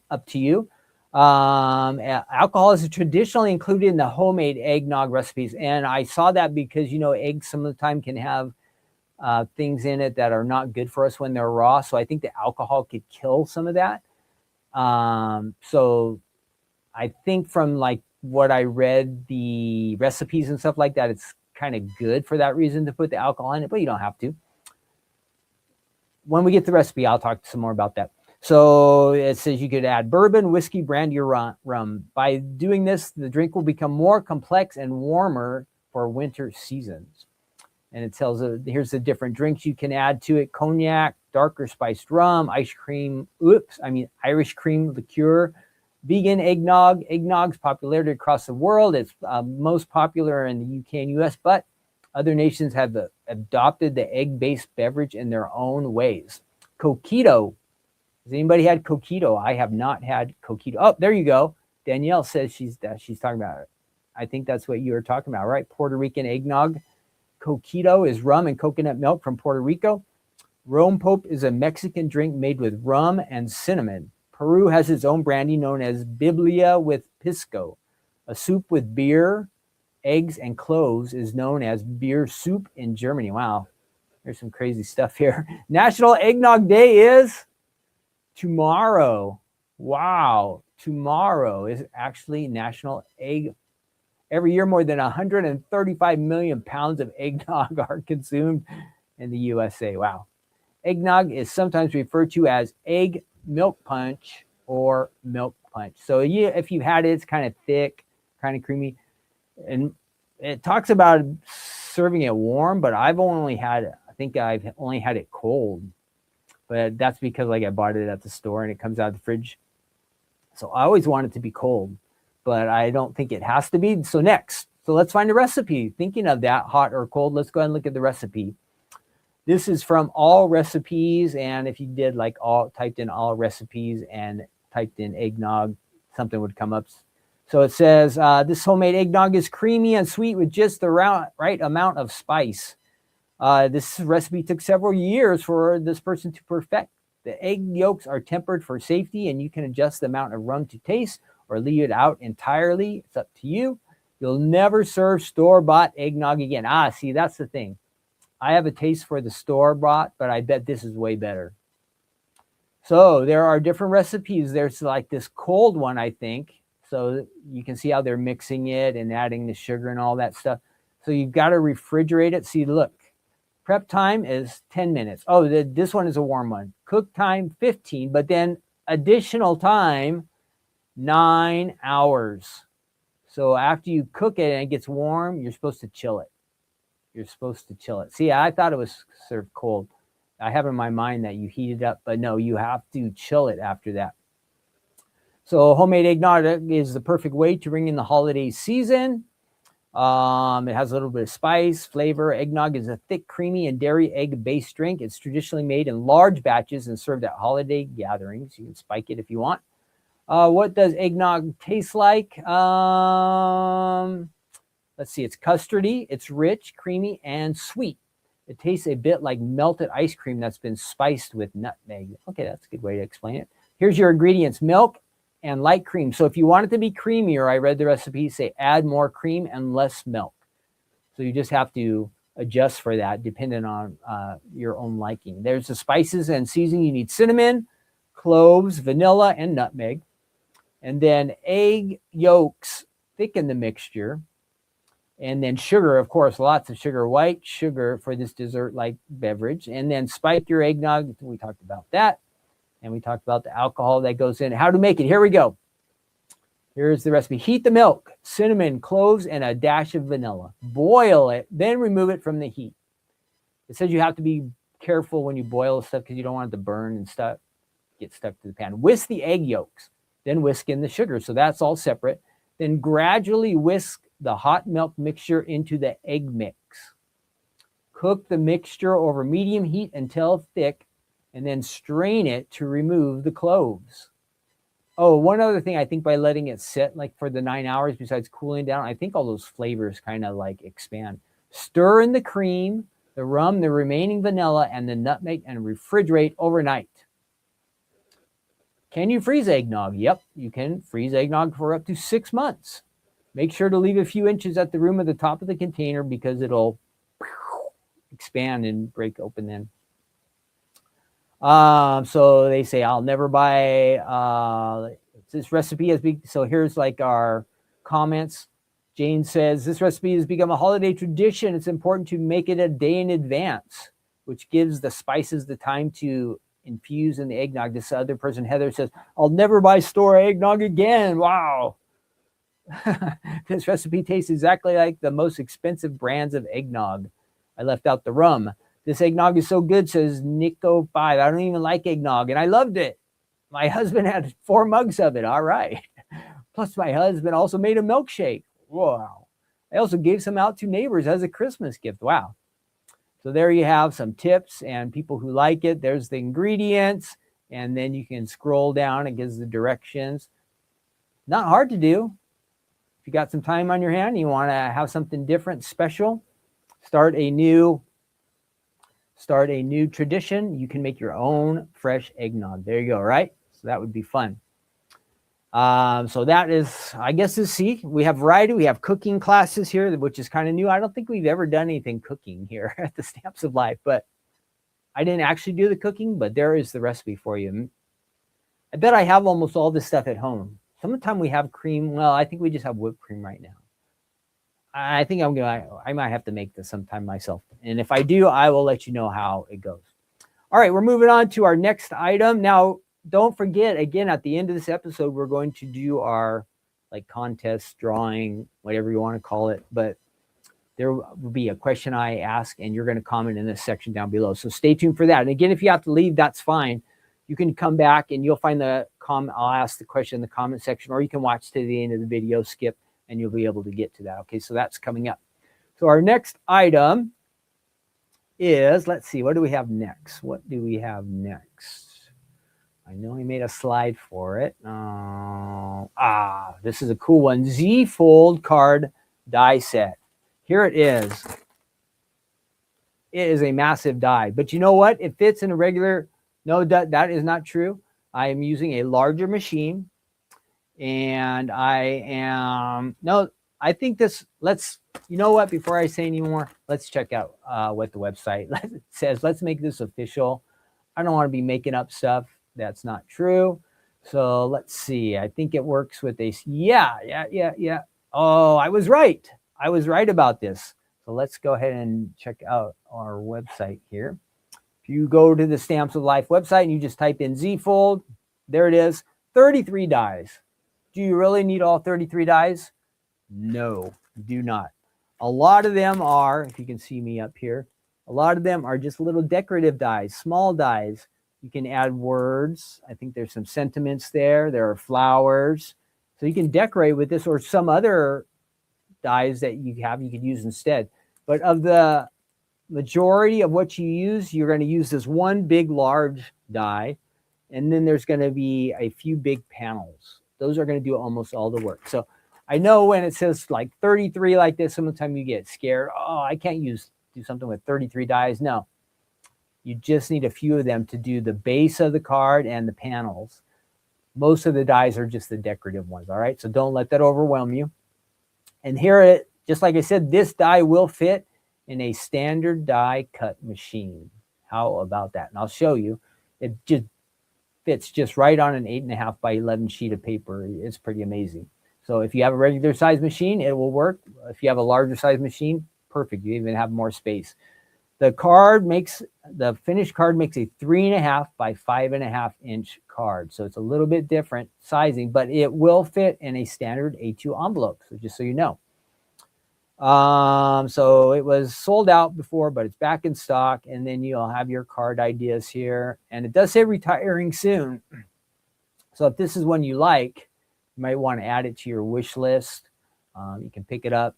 up to you. Alcohol is traditionally included in the homemade eggnog recipes. And I saw that because, eggs some of the time can have things in it that are not good for us when they're raw. So I think the alcohol could kill some of that. So I think from like what I read, the recipes and stuff like that, it's kind of good for that reason to put the alcohol in it, but you don't have to. When we get the recipe, I'll talk some more about that. So it says you could add bourbon, whiskey, brandy, or rum. By doing this, the drink will become more complex and warmer for winter seasons. And it tells here's the different drinks you can add to it: cognac, darker spiced rum, Irish cream liqueur, vegan eggnog. Eggnog's popularity across the world. It's most popular in the UK and US, but other nations have adopted the egg-based beverage in their own ways. Coquito. Has anybody had coquito? I have not had coquito. Oh, there you go. Danielle says she's talking about it. I think that's what you were talking about, right? Puerto Rican eggnog. Coquito is rum and coconut milk from Puerto Rico. Rompope is a Mexican drink made with rum and cinnamon. Peru has its own brandy known as Biblia with pisco. A soup with beer, eggs, and cloves is known as beer soup in Germany. Wow, there's some crazy stuff here. National Eggnog Day is tomorrow. Wow, tomorrow is actually National Egg. Every year, more than 135 million pounds of eggnog are consumed in the USA. Wow. Eggnog is sometimes referred to as egg milk punch or milk punch. So if you've had it, it's kind of thick, kind of creamy. And it talks about serving it warm, but I've only had it cold. But that's because I bought it at the store and it comes out of the fridge. So I always want it to be cold, but I don't think it has to be. So let's find a recipe. Thinking of that, hot or cold, let's go ahead and look at the recipe. This is from All Recipes, and if you did typed in All Recipes and typed in eggnog, something would come up. So it says, this homemade eggnog is creamy and sweet with just the right amount of spice. This recipe took several years for this person to perfect. The egg yolks are tempered for safety, and you can adjust the amount of rum to taste or leave it out entirely. It's up to you. You'll never serve store-bought eggnog again. See, that's the thing. I have a taste for the store-bought, but I bet this is way better. So there are different recipes. There's like this cold one, I think. So you can see how they're mixing it and adding the sugar and all that stuff. So you've got to refrigerate it. See, look, prep time is 10 minutes. Oh, this one is a warm one. Cook time 15, but then additional time 9 hours. So after you cook it and it gets warm, you're supposed to chill it. You're supposed to chill it. See, I thought it was served cold. I have in my mind that you heat it up, but no, you have to chill it after that. So homemade eggnog is the perfect way to bring in the holiday season. It has a little bit of spice, flavor. Eggnog is a thick, creamy, and dairy egg-based drink. It's traditionally made in large batches and served at holiday gatherings. You can spike it if you want. What does eggnog taste like? Let's see. It's custardy. It's rich, creamy, and sweet. It tastes a bit like melted ice cream that's been spiced with nutmeg. Okay, that's a good way to explain it. Here's your ingredients: milk and light cream. So if you want it to be creamier, I read the recipe say add more cream and less milk. So you just have to adjust for that depending on your own liking. There's the spices and seasoning. You need cinnamon, cloves, vanilla, and nutmeg. And then egg yolks thicken the mixture. And then sugar, of course, lots of sugar, white sugar for this dessert-like beverage. And then spike your eggnog. We talked about that. And we talked about the alcohol that goes in. How to make it. Here we go. Here's the recipe. Heat the milk, cinnamon, cloves, and a dash of vanilla. Boil it, then remove it from the heat. It says you have to be careful when you boil stuff because you don't want it to burn and stuff, get stuck to the pan. Whisk the egg yolks, then whisk in the sugar. So that's all separate. Then gradually whisk the hot milk mixture into the egg mix. Cook the mixture over medium heat until thick, and then strain it to remove the cloves. Oh, one other thing, I think by letting it sit like for the 9 hours, besides cooling down, I think all those flavors kind of like expand. Stir in the cream, the rum, the remaining vanilla, and the nutmeg, and refrigerate overnight. Can you freeze eggnog? Yep, you can freeze eggnog for up to 6 months. Make sure to leave a few inches at the rim of the top of the container because it'll expand and break open then. So they say, I'll never buy this recipe has been, so here's like our comments. Jane says, this recipe has become a holiday tradition. It's important to make it a day in advance, which gives the spices the time to infuse in the eggnog. This other person, Heather, says, I'll never buy store eggnog again. Wow. This recipe tastes exactly like the most expensive brands of eggnog. I left out the rum. This eggnog is so good, says Nico5. I don't even like eggnog, and I loved it. My husband had 4 mugs of it. All right. Plus, my husband also made a milkshake. Wow. I also gave some out to neighbors as a Christmas gift. Wow. So there you have some tips and people who like it. There's the ingredients, and then you can scroll down. It gives the directions. Not hard to do. If you got some time on your hand, you want to have something different, special, start a new tradition, you can make your own fresh eggnog. There you go, right? So that would be fun. So that is, I guess, see, we have variety. We have cooking classes here, which is kind of new. I don't think we've ever done anything cooking here at the Stamps of Life, but I didn't actually do the cooking, but there is the recipe for you. I bet I have almost all this stuff at home. Sometime we have cream. Well, I think we just have whipped cream right now. I think I might have to make this sometime myself. And if I do, I will let you know how it goes. All right, we're moving on to our next item. Now, don't forget, again, at the end of this episode, we're going to do our like contest, drawing, whatever you want to call it. But there will be a question I ask, and you're going to comment in this section down below. So stay tuned for that. And again, if you have to leave, that's fine. You can come back and you'll find the comment. I'll ask the question in the comment section, or you can watch to the end of the video, skip, and you'll be able to get to that. Okay, so that's coming up. So our next item is, let's see, what do we have next? What do we have next? I know I made a slide for it. This is a cool one. Z-fold card die set. Here it is. It is a massive die. But you know what? It fits in a regular, no, that is not true. I am using a larger machine. And I think this, you know what, before I say any more, let's check out what the website says. Let's make this official. I don't want to be making up stuff that's not true. So let's see. I think it works with a, yeah. Oh, I was right. I was right about this. So let's go ahead and check out our website here. If you go to the Stamps of Life website and you just type in Z Fold, there it is, 33 dies. Do you really need all 33 dies? No, you do not. A lot of them are, if you can see me up here, a lot of them are just little decorative dies, small dies. You can add words. I think there's some sentiments there. There are flowers. So you can decorate with this or some other dies that you have you could use instead. But of the majority of what you use, you're going to use this one big large die, and then there's going to be a few big panels. Those are going to do almost all the work. So I know when it says like 33 like this, sometimes you get scared. Oh, I can't do something with 33 dies. No, you just need a few of them to do the base of the card and the panels. Most of the dies are just the decorative ones. All right, so don't let that overwhelm you. And here, just like I said, this die will fit in a standard die cut machine. How about that? And I'll show you. It just fits just right on an 8.5 by 11 sheet of paper. It's pretty amazing. So if you have a regular size machine, it will work. If you have a larger size machine, perfect. You even have more space. The finished card makes a 3.5 by 5.5 inch card. So it's a little bit different sizing, but it will fit in a standard A2 envelope. So just so you know. So it was sold out before, but it's back in stock. And then you'll have your card ideas here. And it does say retiring soon. So if this is one you like, you might want to add it to your wish list. You can pick it up,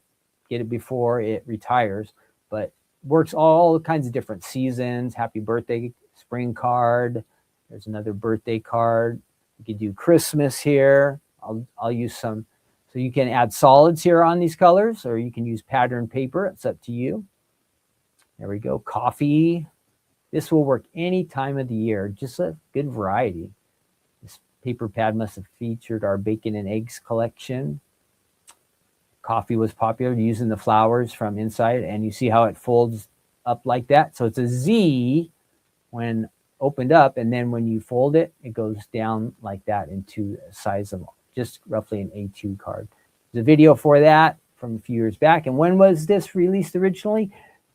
get it before it retires, but works all kinds of different seasons. Happy birthday, spring card. There's another birthday card. You could do Christmas here. I'll use some. So you can add solids here on these colors, or you can use pattern paper. It's up to you. There we go. Coffee. This will work any time of the year. Just a good variety. This paper pad must have featured our bacon and eggs collection. Coffee was popular using the flowers from inside, and you see how it folds up like that. So it's a Z when opened up, and then when you fold it, it goes down like that into a size of just roughly an A2 card. There's a video for that from a few years back. And when was this released originally?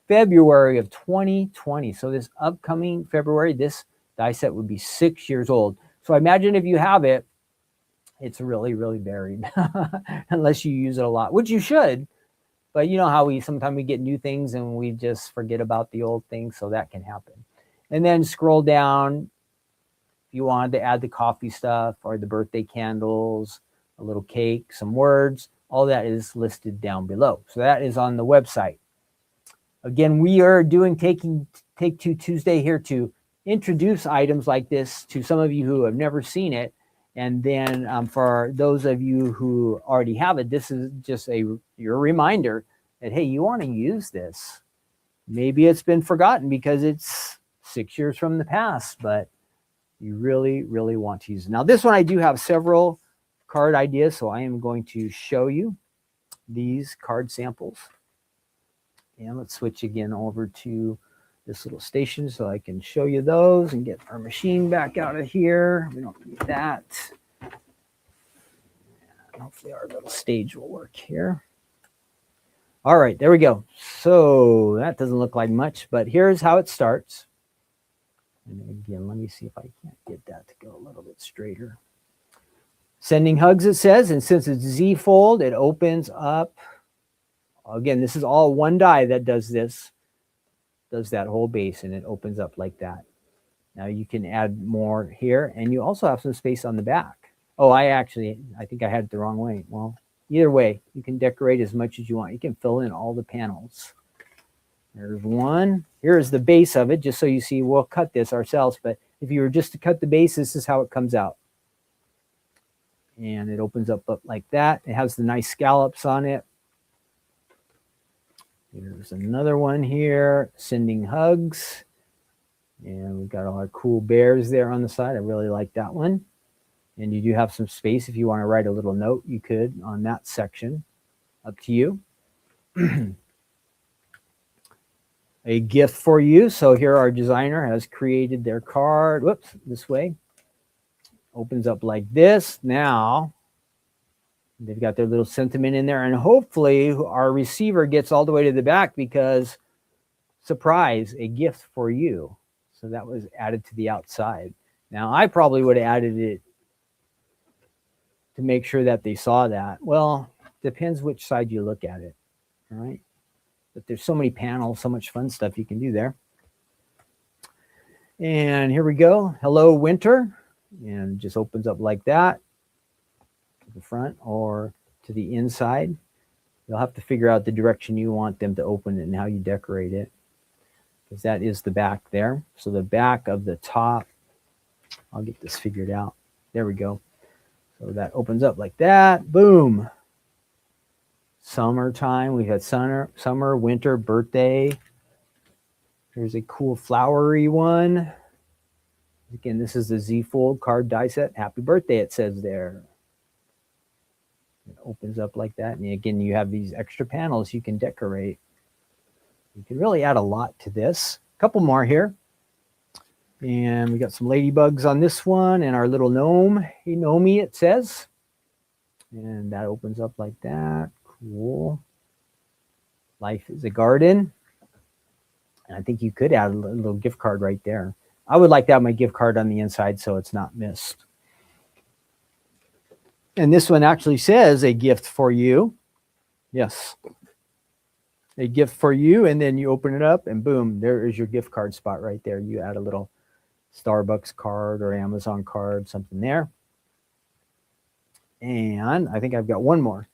February of 2020. So this upcoming February, this die set would be 6 years old. So I imagine if you have it, it's really, really buried unless you use it a lot, which you should. But you know how sometimes we get new things and we just forget about the old things. So that can happen. And then scroll down. If you wanted to add the coffee stuff or the birthday candles, a little cake, some words, all that is listed down below. So that is on the website. Again, we are doing Take Two Tuesday here to introduce items like this to some of you who have never seen it. And then for those of you who already have it, this is just your reminder that, hey, you want to use this. Maybe it's been forgotten because it's 6 years from the past, but you really, really want to use it. Now, this one, I do have several card ideas, so I am going to show you these card samples. And let's switch again over to this little station so I can show you those and get our machine back out of here. We don't need that. And hopefully our little stage will work here. All right, there we go. So that doesn't look like much, but here's how it starts. And again, let me see if I can't get that to go a little bit straighter. Sending hugs, it says, and since it's Z fold, it opens up. Again, this is all one die that does this. Does that whole base, and it opens up like that. Now you can add more here, and you also have some space on the back. Oh, I think I had it the wrong way. Well, either way, you can decorate as much as you want. You can fill in all the panels. There's one. Here's the base of it, just so you see. We'll cut this ourselves, but if you were just to cut the base, this is how it comes out. And it opens up like that. It has the nice scallops on it. Here's another one here, sending hugs. And we've got all our cool bears there on the side. I really like that one. And you do have some space. If you want to write a little note, you could on that section. Up to you. A gift for you. So here our designer has created their card. Whoops, this way. Opens up like this. Now they've got their little sentiment in there, and hopefully our receiver gets all the way to the back because surprise, a gift for you. So that was added to the outside. Now I probably would have added it to make sure that they saw that. Well, depends which side you look at it. All right. But there's so many panels, so much fun stuff you can do there. And here we go. Hello, winter. And just opens up like that to the front or to the inside. You'll have to figure out the direction you want them to open it and how you decorate it, because that is the back there. So the back of the top, I'll get this figured out. There we go. So that opens up like that. Boom. Summertime. We've had summer, winter, birthday. There's a cool flowery one. Again, this is the Z-Fold card die set. Happy birthday, it says there. It opens up like that. And again, you have these extra panels you can decorate. You can really add a lot to this. A couple more here. And we got some ladybugs on this one and our little gnome. Hey, Gnomey, it says. And that opens up like that. Cool. Life is a garden. And I think you could add a little gift card right there. I would like to have my gift card on the inside so it's not missed. And this one actually says a gift for you. Yes. A gift for you. And then you open it up and boom, there is your gift card spot right there. You add a little Starbucks card or Amazon card, something there. And I think I've got one more.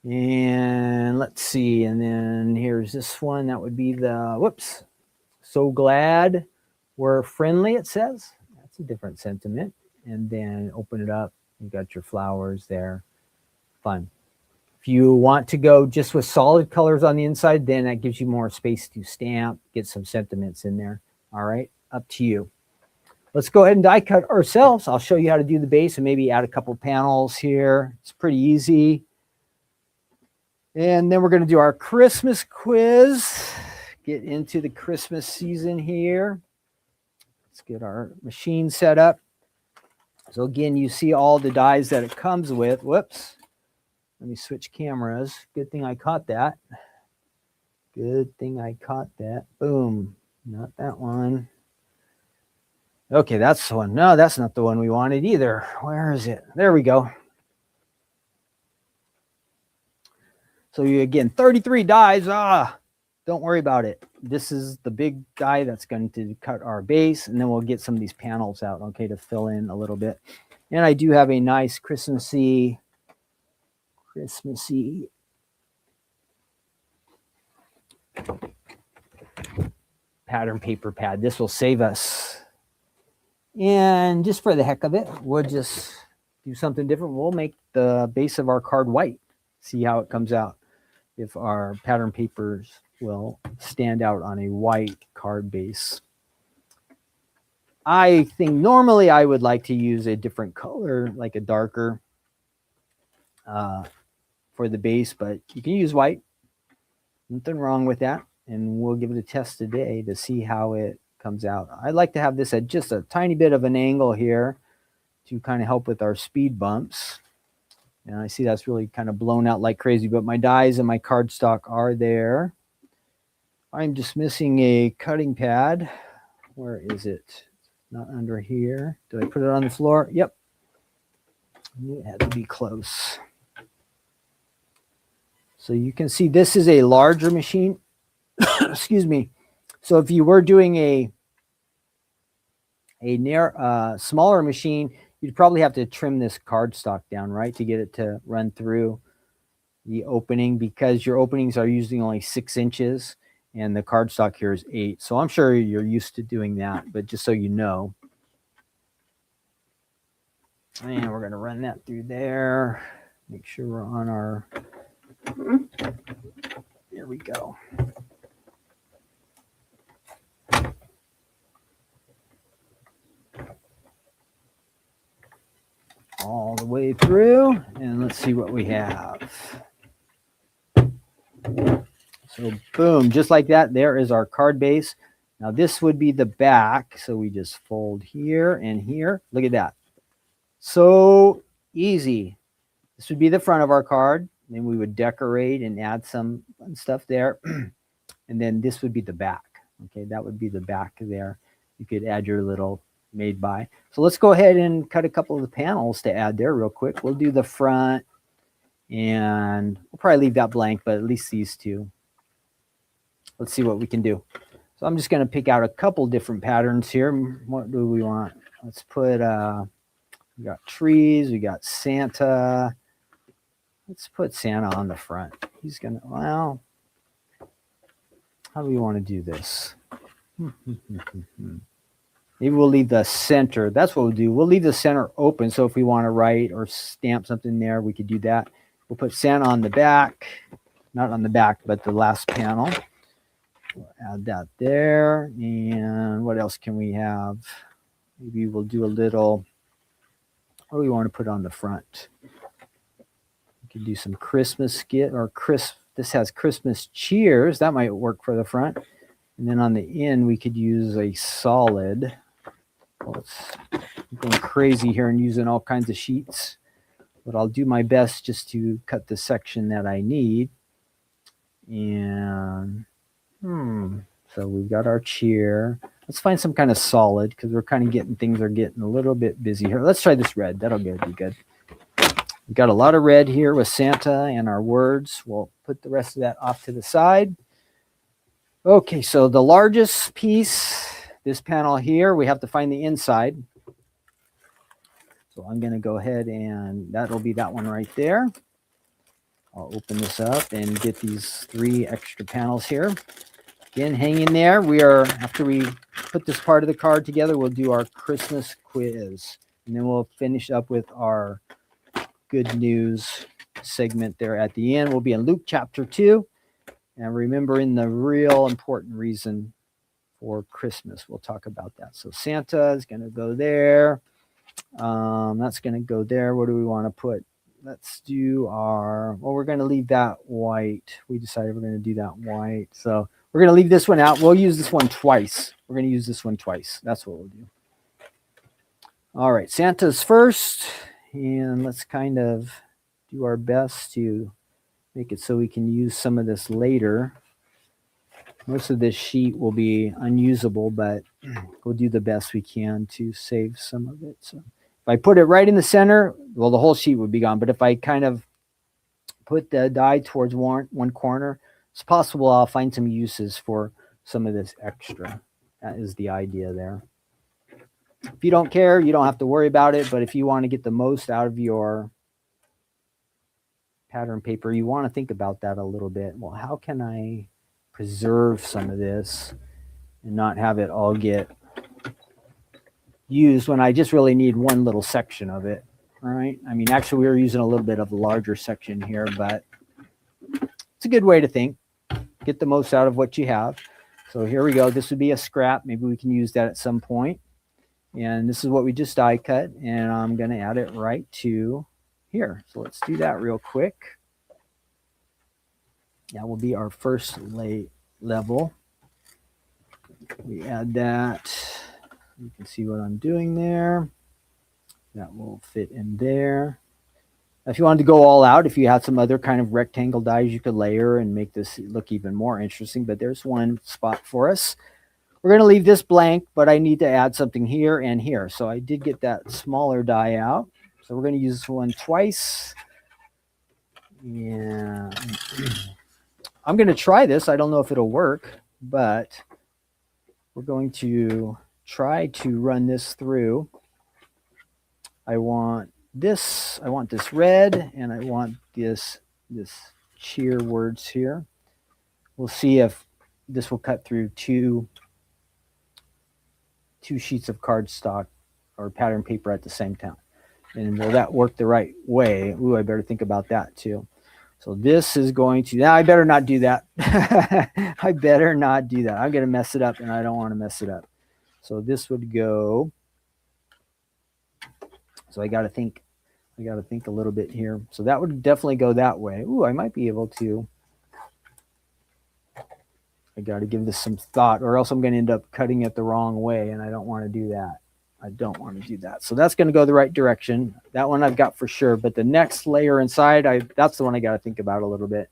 And let's see. And then here's this one. That would be the, whoops. So glad we're friendly, it says. That's a different sentiment. And then open it up. You got your flowers there. Fun. If you want to go just with solid colors on the inside, then that gives you more space to stamp, get some sentiments in there. All right, up to you. Let's go ahead and die cut ourselves. I'll show you how to do the base and maybe add a couple panels here. It's pretty easy. And then we're going to do our Christmas quiz. Get into the Christmas season here. Let's get our machine set up. So again, you see all the dies that it comes with. Whoops. Let me switch cameras. Good thing I caught that. Good thing I caught that. Boom. Not that one. Okay, that's the one. No, that's not the one we wanted either. Where is it? There we go. So you, again, 33 dies. Don't worry about it. This is the big die that's going to cut our base, and then we'll get some of these panels out, okay, to fill in a little bit. And I do have a nice Christmassy pattern paper pad. This will save us. And just for the heck of it, we'll just do something different. We'll make the base of our card white. See how it comes out. If our pattern papers will stand out on a white card base. I think normally I would like to use a different color, like a darker for the base, but you can use white. Nothing wrong with that. And we'll give it a test today to see how it comes out. I'd like to have this at just a tiny bit of an angle here to kind of help with our speed bumps. And I see that's really kind of blown out like crazy, but my dies and my cardstock are there. I'm just missing a cutting pad. Where is it? Not under here. Did I put it on the floor? Yep. It had to be close. So you can see this is a larger machine. Excuse me. So if you were doing a smaller machine, you'd probably have to trim this cardstock down, right, to get it to run through the opening, because your openings are usually only 6 inches and the cardstock here is 8. So I'm sure you're used to doing that, but just so you know. And we're going to run that through there. Make sure we're on our... There we go. All the way through, and let's see what we have. So boom, just like that, there is our card base. Now this would be the back, so we just fold here and here. Look at that. So easy. This would be the front of our card. Then we would decorate and add some fun stuff there. And then this would be the back. Okay, that would be the back there. You could add your little made by. So let's go ahead and cut a couple of the panels to add there real quick. We'll do the front, and we'll probably leave that blank, but at least these two. Let's see what we can do. So I'm just going to pick out a couple different patterns here. What do we want? Let's put, we got trees, we got Santa. Let's put Santa on the front. He's going to, well, how do we want to do this? Maybe we'll leave the center. That's what we'll do. We'll leave the center open. So if we want to write or stamp something there, we could do that. We'll put Santa on the back. Not on the back, but the last panel. We'll add that there. And what else can we have? Maybe we'll do a little, what do we want to put on the front? We could do some Christmas skit or this has Christmas cheers. That might work for the front. And then on the end, we could use a solid. Well, I'm going crazy here and using all kinds of sheets. But I'll do my best just to cut the section that I need. And so we've got our cheer. Let's find some kind of solid because we're kind of getting, things are getting a little bit busy here. Let's try this red. That'll be good. We've got a lot of red here with Santa and our words. We'll put the rest of that off to the side. Okay, so the largest piece, this panel here, we have to find the inside. So I'm going to go ahead and that'll be that one right there. I'll open this up and get these 3 extra panels here. Again, hang in there. We are, after we put this part of the card together, we'll do our Christmas quiz. And then we'll finish up with our good news segment there at the end. We'll be in Luke chapter 2. And remembering the real important reason for Christmas. We'll talk about that. So Santa is going to go there. That's going to go there. What do we want to put? Let's do our, well, we're going to leave that white. We decided we're going to do that white. So we're going to leave this one out. We'll use this one twice. We're going to use this one twice. That's what we'll do. All right, Santa's first. And let's kind of do our best to make it so we can use some of this later. Most of this sheet will be unusable, but we'll do the best we can to save some of it. So if I put it right in the center, well, the whole sheet would be gone. But if I kind of put the die towards one corner, it's possible I'll find some uses for some of this extra. That is the idea there. If you don't care, you don't have to worry about it. But if you want to get the most out of your pattern paper, you want to think about that a little bit. Well, how can I preserve some of this and not have it all get used when I just really need one little section of it? All right. I mean, actually, we were using a little bit of a larger section here, but it's a good way to think. Get the most out of what you have. So here we go. This would be a scrap. Maybe we can use that at some point. And this is what we just die cut, and I'm going to add it right to here. So let's do that real quick. That will be our first level. We add that. You can see what I'm doing there. That will fit in there. If you wanted to go all out, if you had some other kind of rectangle dies, you could layer and make this look even more interesting. But there's one spot for us. We're going to leave this blank, but I need to add something here and here. So I did get that smaller die out. So we're going to use this one twice. And I'm going to try this. I don't know if it'll work, but we're going to try to run this through. I want this red, and I want this cheer words here. We'll see if this will cut through two sheets of cardstock or pattern paper at the same time. And will that work the right way? Ooh, I better think about that too. So this is going to, now I better not do that. I better not do that. I'm going to mess it up, and I don't want to mess it up. So this would go, so I got to think a little bit here. So that would definitely go that way. Ooh, I might be able to, I got to give this some thought, or else I'm going to end up cutting it the wrong way, and I don't want to do that. I don't want to do that. So that's going to go the right direction. That one I've got for sure. But the next layer inside, that's the one I got to think about a little bit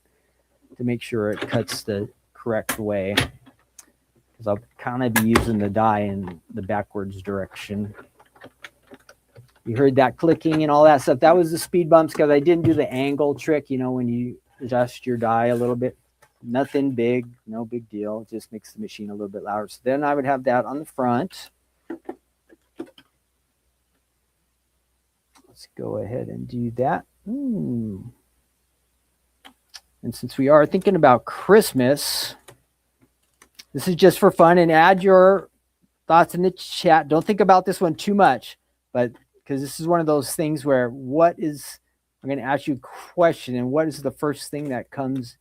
to make sure it cuts the correct way. Because I'll kind of be using the die in the backwards direction. You heard that clicking and all that stuff. That was the speed bumps because I didn't do the angle trick, you know, when you adjust your die a little bit. Nothing big, no big deal. It just makes the machine a little bit louder. So then I would have that on the front. Let's go ahead and do that. And since we are thinking about Christmas, this is just for fun, and add your thoughts in the chat. Don't think about this one too much, but because this is one of those things where I'm going to ask you a question, and what is the first thing that comes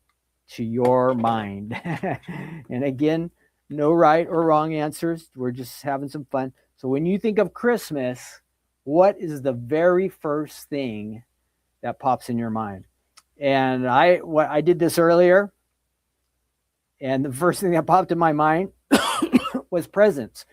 to your mind? And again, no right or wrong answers. We're just having some fun. So when you think of Christmas, what is the very first thing that pops in your mind? And I did this earlier, and the first thing that popped in my mind was presents.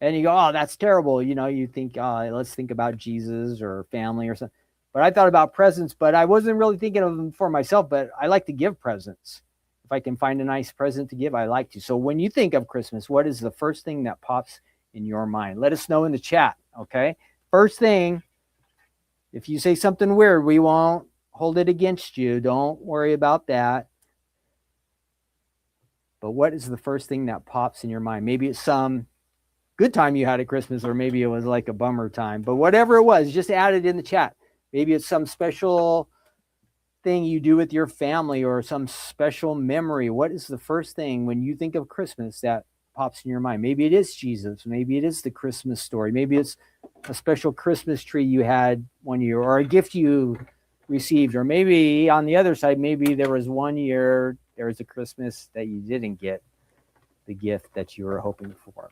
And you go, oh, that's terrible. You know, you think, let's think about Jesus or family or something. But I thought about presents, but I wasn't really thinking of them for myself, but I like to give presents. If I can find a nice present to give, I like to. So when you think of Christmas, what is the first thing that pops in your mind? Let us know in the chat, okay? First thing, if you say something weird, we won't hold it against you. Don't worry about that. But what is the first thing that pops in your mind? Maybe it's some good time you had at Christmas, or maybe it was like a bummer time. But whatever it was, just add it in the chat. Maybe it's some special thing you do with your family or some special memory. What is the first thing when you think of Christmas that pops in your mind? Maybe it is Jesus. Maybe it is the Christmas story. Maybe it's a special Christmas tree you had one year, or a gift you received. Or maybe on the other side, maybe there was one year there was a Christmas that you didn't get the gift that you were hoping for.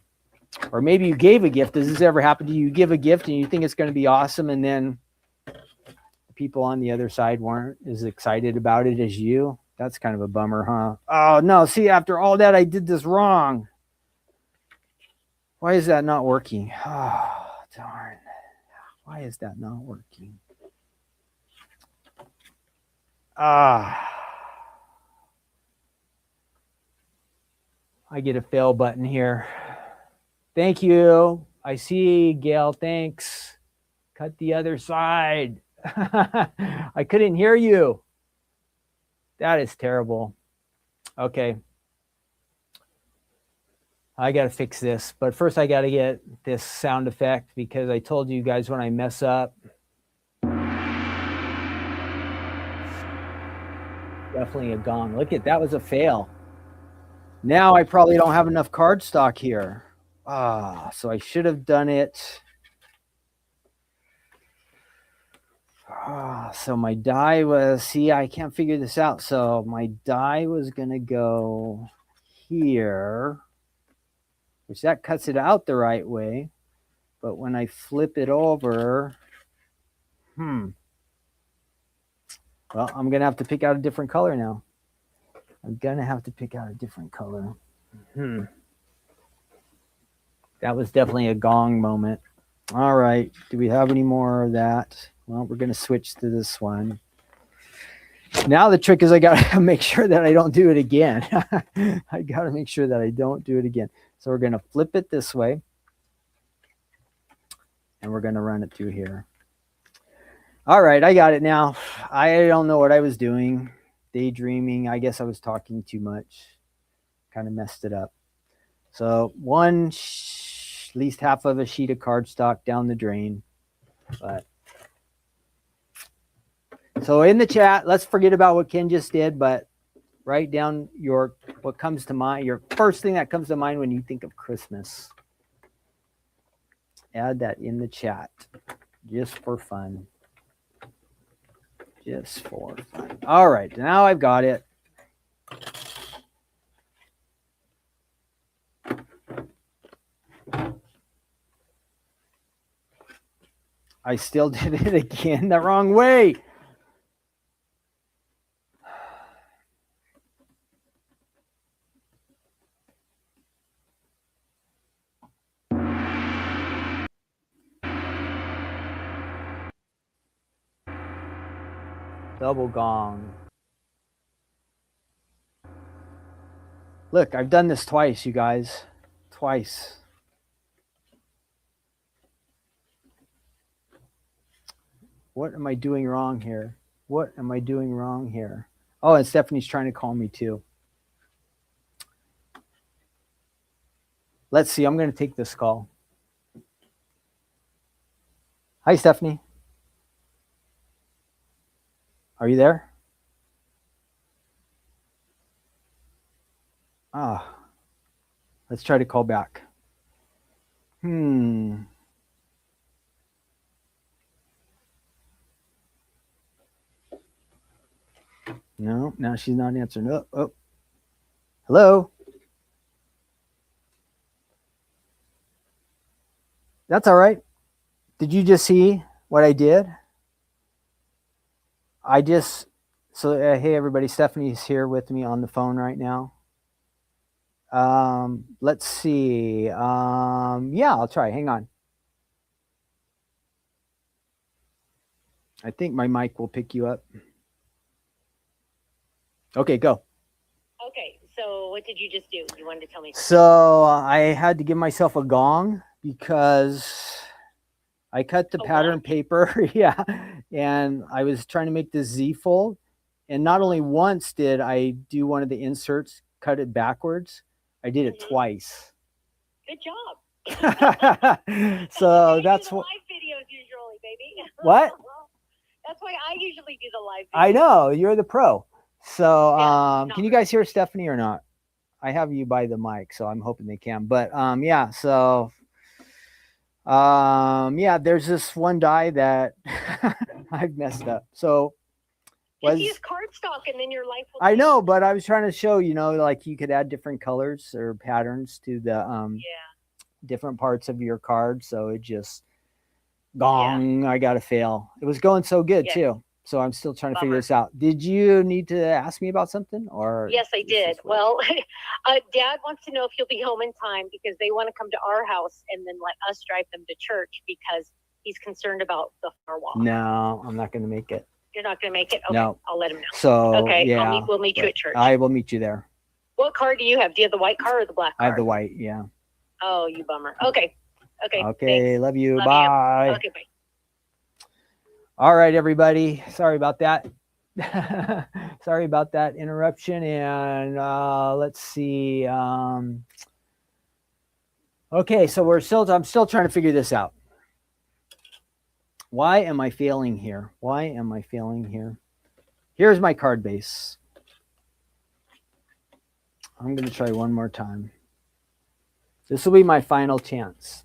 Or maybe you gave a gift. Does this ever happen to you? You give a gift and you think it's going to be awesome, and then the people on the other side weren't as excited about it as you? That's kind of a bummer, huh? Oh, no. See, after all that, I did this wrong. Why is that not working? Oh, darn. Why is that not working? I get a fail button here. Thank you. I see, Gail. Thanks. Cut the other side. I couldn't hear you. That is terrible. Okay. I got to fix this. But first, I got to get this sound effect, because I told you guys when I mess up. Definitely a gong. Look at that, was a fail. Now I probably don't have enough cardstock here. So I should have done it. So my die was, see, I can't figure this out. So my die was going to go here, which that cuts it out the right way. But when I flip it over, well, I'm going to have to pick out a different color now. That was definitely a gong moment. All right. Do we have any more of that? Well, we're going to switch to this one. Now the trick is I got to make sure that I don't do it again. I got to make sure that I don't do it again. So we're going to flip it this way, and we're going to run it through here. All right, I got it now. I don't know what I was doing. Daydreaming. I guess I was talking too much. Kind of messed it up. So at least half of a sheet of cardstock down the drain. But so in the chat, let's forget about what Ken just did, but write down what comes to mind, your first thing that comes to mind when you think of Christmas. Add that in the chat, just for fun. Just for fun. All right, now I've got it. I still did it again the wrong way. Double gong. Look, I've done this twice, you guys. Twice. What am I doing wrong here? What am I doing wrong here? Oh, and Stephanie's trying to call me too. Let's see. I'm going to take this call. Hi, Stephanie. Are you there? Ah, let's try to call back. No, now she's not answering. Oh. Hello? That's all right. Did you just see what I did? Hey, everybody. Stephanie's here with me on the phone right now. Let's see. Yeah, I'll try. Hang on. I think my mic will pick you up. Okay, go. Okay, so what did you just do? You wanted to tell me something. So I had to give myself a gong because I cut the pattern paper. Yeah. And I was trying to make this Z fold. And not only once did I do one of the inserts, cut it backwards, I did it twice. Good job. So that's what live videos usually, baby. What? That's why I usually do the live videos. I know, you're the pro. So can you guys hear Stephanie or not? I have you by the mic, so I'm hoping they can. But yeah, so yeah, there's this one die that I've messed up. So just use cardstock and then your life will I know, but I was trying to show, like you could add different colors or patterns to the different parts of your card. So it just gong, I got to fail. It was going so good too. So I'm still trying to figure this out. Did you need to ask me about something or? Yes, I did. Well, Dad wants to know if you'll be home in time because they want to come to our house and then let us drive them to church because he's concerned about the far walk. No, I'm not going to make it. You're not going to make it? Okay, no. I'll let him know. So, okay, yeah. We'll meet you at church. I will meet you there. What card do you have? Do you have the white card or the black card? I have the white, yeah. Oh, you bummer. Okay. Okay, thanks. love you. Bye. Okay, bye. All right, everybody. Sorry about that. Sorry about that interruption. And let's see. Okay, so I'm still trying to figure this out. Why am I failing here? Why am I failing here? Here's my card base. I'm going to try one more time. This will be my final chance.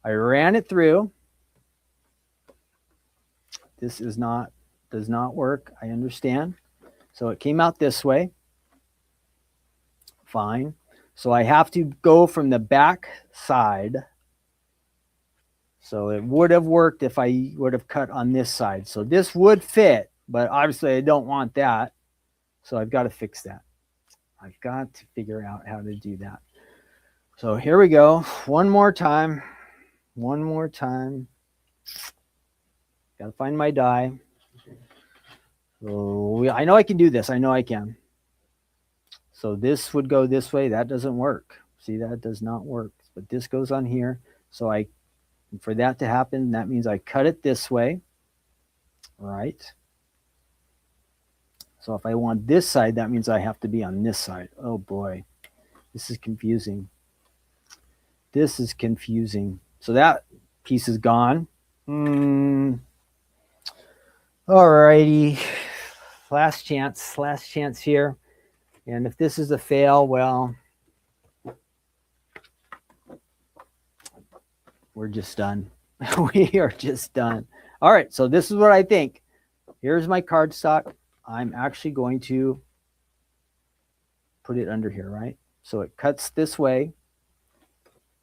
I ran it through. This does not work. I understand. So it came out this way. Fine. So I have to go from the back side. So it would have worked if I would have cut on this side. So this would fit, but obviously I don't want that. So I've got to fix that. I've got to figure out how to do that. So here we go. One more time. One more time. Got to find my die. So I know I can do this. I know I can. So this would go this way. That doesn't work. See, that does not work. But this goes on here. So for that to happen, that means I cut it this way. Right? So if I want this side, that means I have to be on this side. Oh boy. This is confusing. This is confusing. So that piece is gone. All righty. Last chance here. And if this is a fail, well, we're just done. We are just done. All right, so this is what I think. Here's my cardstock. I'm actually going to put it under here, right? So it cuts this way.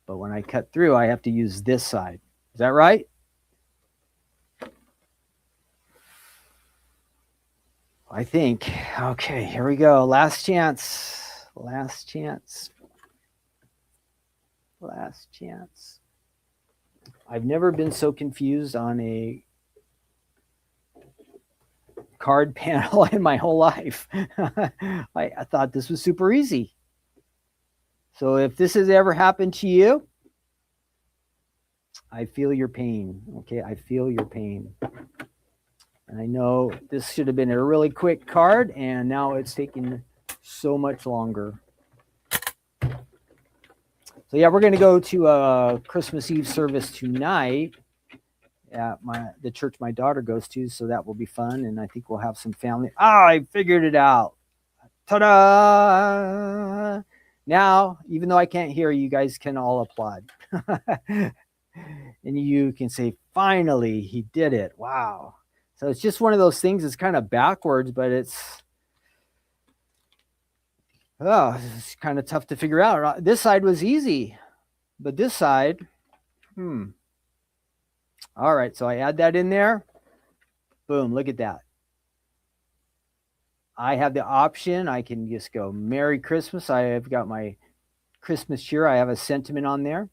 But when I cut through, I have to use this side. Is that right? I think. Okay, here we go. Last chance. Last chance. Last chance. I've never been so confused on a card panel in my whole life. I thought this was super easy. So if this has ever happened to you, I feel your pain. Okay, I feel your pain. And I know this should have been a really quick card, and now it's taking so much longer. So yeah, we're going to go to a Christmas Eve service tonight at the church my daughter goes to, so that will be fun, and I think we'll have some family. I figured it out. Ta-da! Now, even though I can't hear you guys can all applaud. And you can say, finally, he did it. Wow. So it's just one of those things. It's kind of backwards, but it's kind of tough to figure out. This side was easy, but this side, All right, so I add that in there. Boom, look at that. I have the option. I can just go Merry Christmas. I have got my Christmas cheer. I have a sentiment on there.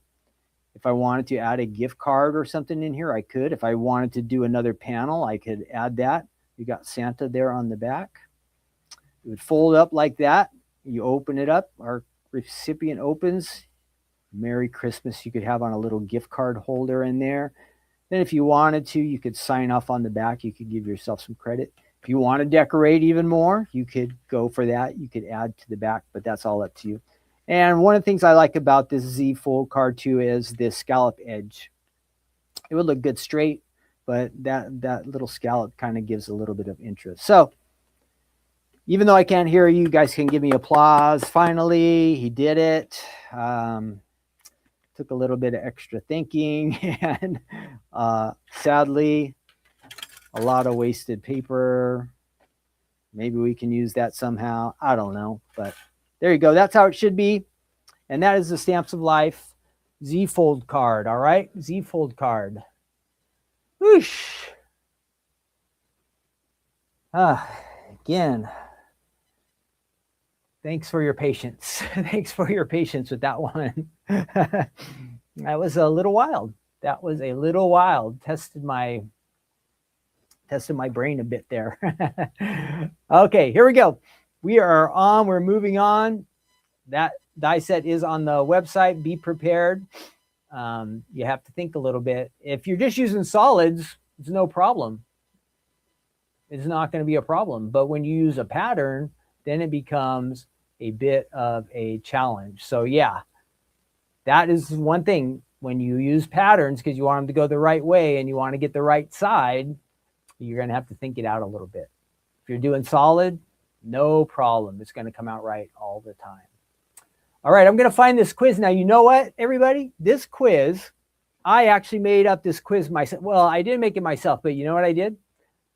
If I wanted to add a gift card or something in here, I could. If I wanted to do another panel, I could add that. You got Santa there on the back. It would fold up like that. You open it up. Our recipient opens. Merry Christmas. You could have on a little gift card holder in there. Then if you wanted to, you could sign off on the back. You could give yourself some credit. If you want to decorate even more, you could go for that. You could add to the back, but that's all up to you. And one of the things I like about this Z Fold card too is this scallop edge. It would look good straight, but that little scallop kind of gives a little bit of interest. So even though I can't hear you, you guys can give me applause. Finally, he did it. Took a little bit of extra thinking, and sadly, a lot of wasted paper. Maybe we can use that somehow. I don't know, but there you go. That's how it should be. And that is the Stamps of Life Z Fold card. All right, Z Fold card. Whoosh. Again, thanks for your patience. Thanks for your patience with that one. That was a little wild. That was a little wild. Tested my brain a bit there. Okay, here we go. We are on. We're moving on. That die set is on the website. Be prepared. You have to think a little bit. If you're just using solids, it's no problem. It's not going to be a problem. But when you use a pattern, then it becomes a bit of a challenge. So yeah, that is one thing. When you use patterns, because you want them to go the right way and you want to get the right side, you're going to have to think it out a little bit. If you're doing solid, no problem. It's going to come out right all the time. All right, I'm going to find this quiz. Now, you know what, everybody? This quiz, I actually made up this quiz myself. Well, I didn't make it myself, but you know what I did?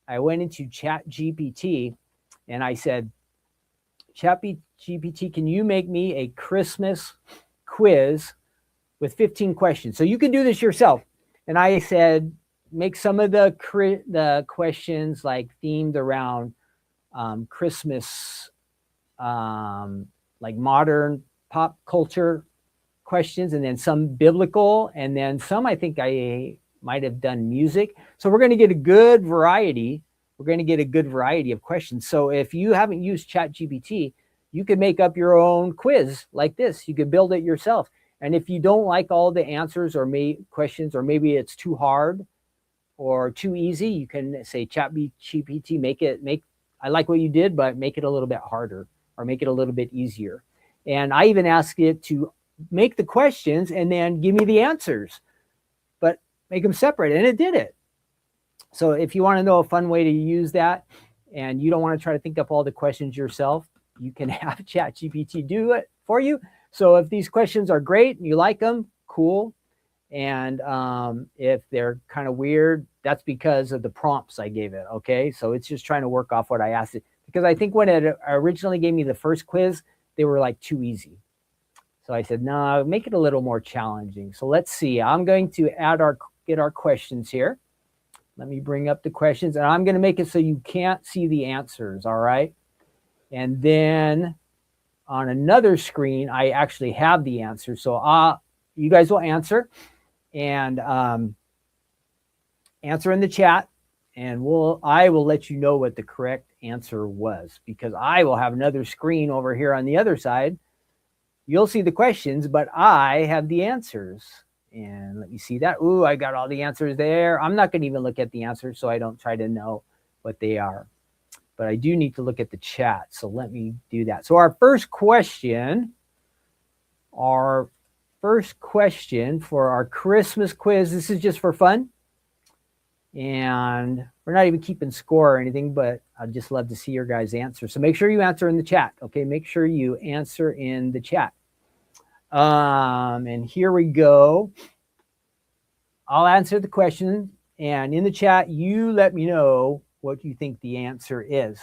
I went into ChatGPT and I said, ChatGPT, can you make me a Christmas quiz with 15 questions? So you can do this yourself. And I said, make some of the questions like themed around Christmas, like modern pop culture questions, and then some biblical, and then some I think I might have done music. So we're going to get a good variety. We're going to get a good variety of questions. So if you haven't used ChatGPT, you can make up your own quiz like this. You could build it yourself. And if you don't like all the answers or questions, or maybe it's too hard or too easy, you can say, ChatGPT, I like what you did, but make it a little bit harder, or make it a little bit easier. And I even asked it to make the questions and then give me the answers, but make them separate, and it did it. So if you want to know a fun way to use that, and you don't want to try to think up all the questions yourself, you can have ChatGPT do it for you. So if these questions are great and you like them, cool. And if they're kind of weird, that's because of the prompts I gave it, okay? So it's just trying to work off what I asked it. Because I think when it originally gave me the first quiz, they were like too easy. So I said, no, make it a little more challenging. So let's see. I'm going to get our questions here. Let me bring up the questions, and I'm going to make it so you can't see the answers, all right? And then on another screen, I actually have the answers. So you guys will answer, and answer in the chat. and I will let you know what the correct answer was, because I will have another screen over here on the other side. You'll see the questions, but I have the answers. And let me see that. Ooh, I got all the answers there. I'm not going to even look at the answers, so I don't try to know what they are. But I do need to look at the chat, so let me do that. So our first question for our Christmas quiz, this is just for fun. And we're not even keeping score or anything, but I'd just love to see your guys' answers. So make sure you answer in the chat, okay? Make sure you answer in the chat. And here we go. I'll answer the question, and in the chat, you let me know what you think the answer is.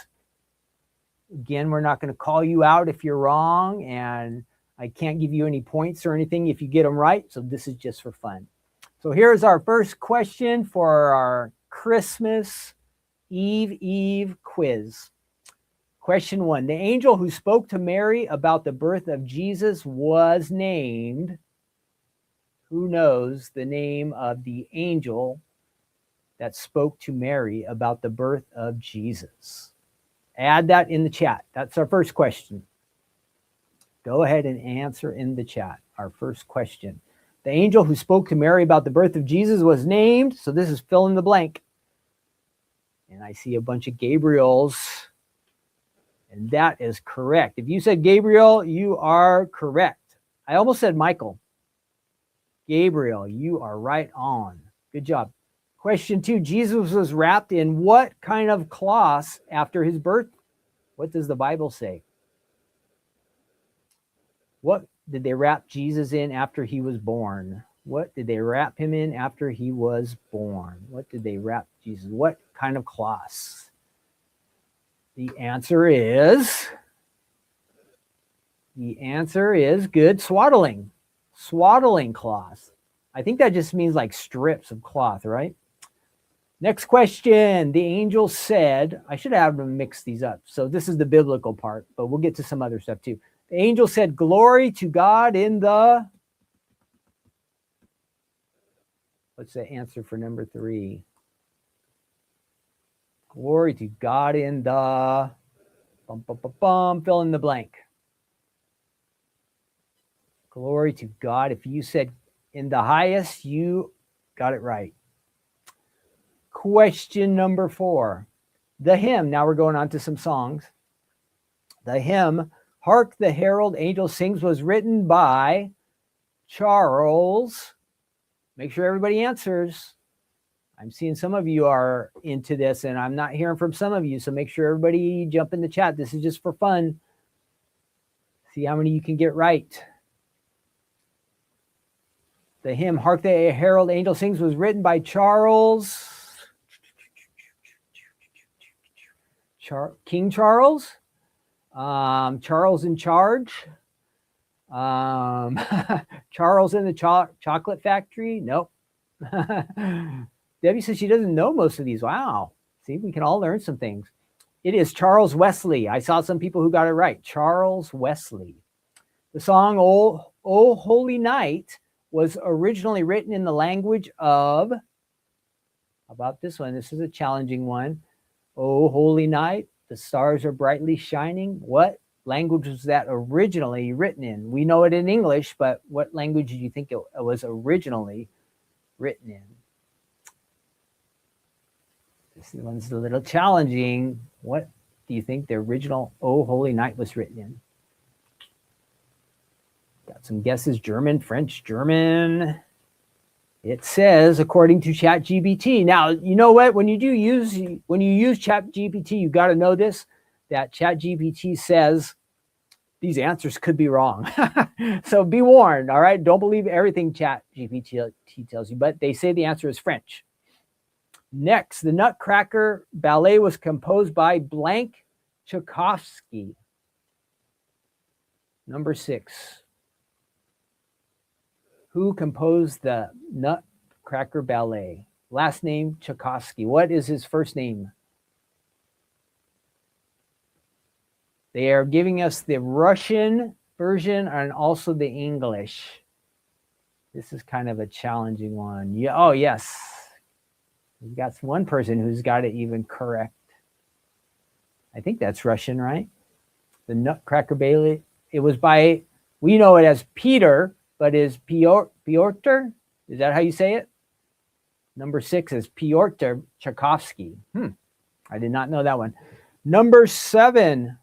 Again, we're not going to call you out if you're wrong, and I can't give you any points or anything if you get them right. So this is just for fun. So here's our first question for our Christmas Eve quiz. Question 1. The angel who spoke to Mary about the birth of Jesus was named. Who knows the name of the angel that spoke to Mary about the birth of Jesus? Add that in the chat. That's our first question. Go ahead and answer in the chat. Our first question. The angel who spoke to Mary about the birth of Jesus was named. So this is fill in the blank. And I see a bunch of Gabriels. And that is correct. If you said Gabriel, you are correct. I almost said Michael. Gabriel, you are right on. Good job. Question 2. Jesus was wrapped in what kind of cloth after his birth? What does the Bible say? What did they wrap Jesus in after he was born? What did they wrap him in after he was born? What did they wrap Jesus? What kind of cloth? The answer is good, swaddling. Swaddling cloth. I think that just means like strips of cloth, right? Next question. The angel said, I should have them mix these up. So this is the biblical part, but we'll get to some other stuff too. The angel said, glory to God in the... What's the answer for number 3? Glory to God in the... Fill in the blank. Glory to God. If you said in the highest, you got it right. Question number 4. The hymn. Now we're going on to some songs. The hymn, Hark the Herald Angel Sings, was written by Charles. Make sure everybody answers. I'm seeing some of you are into this, and I'm not hearing from some of you. So make sure everybody jump in the chat. This is just for fun. See how many you can get right. The hymn, Hark the Herald Angel Sings, was written by Charles. King Charles. Charles in Charge. Charles in the Chocolate Factory. Nope. Debbie says she doesn't know most of these. Wow. See, we can all learn some things. It is Charles Wesley. I saw some people who got it right. Charles Wesley. The song "Oh Holy Night" was originally written in the language of... How about this one? This is a challenging one. Oh, holy night, the stars are brightly shining. What language was that originally written in? We know it in English, but what language do you think it was originally written in? This one's a little challenging. What do you think the original Oh, Holy Night was written in? Got some guesses. German, French, German. It says, according to ChatGPT. Now, you know what? When you use ChatGPT, you got to know this, that ChatGPT says these answers could be wrong. So be warned, all right? Don't believe everything ChatGPT tells you, but they say the answer is French. Next, the Nutcracker Ballet was composed by blank Tchaikovsky. Number 6. Who composed the Nutcracker Ballet? Last name Tchaikovsky. What is his first name? They are giving us the Russian version and also the English. This is kind of a challenging one. Yeah. Oh, yes. We've got one person who's got it even correct. I think that's Russian, right? The Nutcracker Bailey. It was by, we know it as Peter, but is Piotr? Is that how you say it? Number 6 is Piotr Tchaikovsky. I did not know that one. Number 7.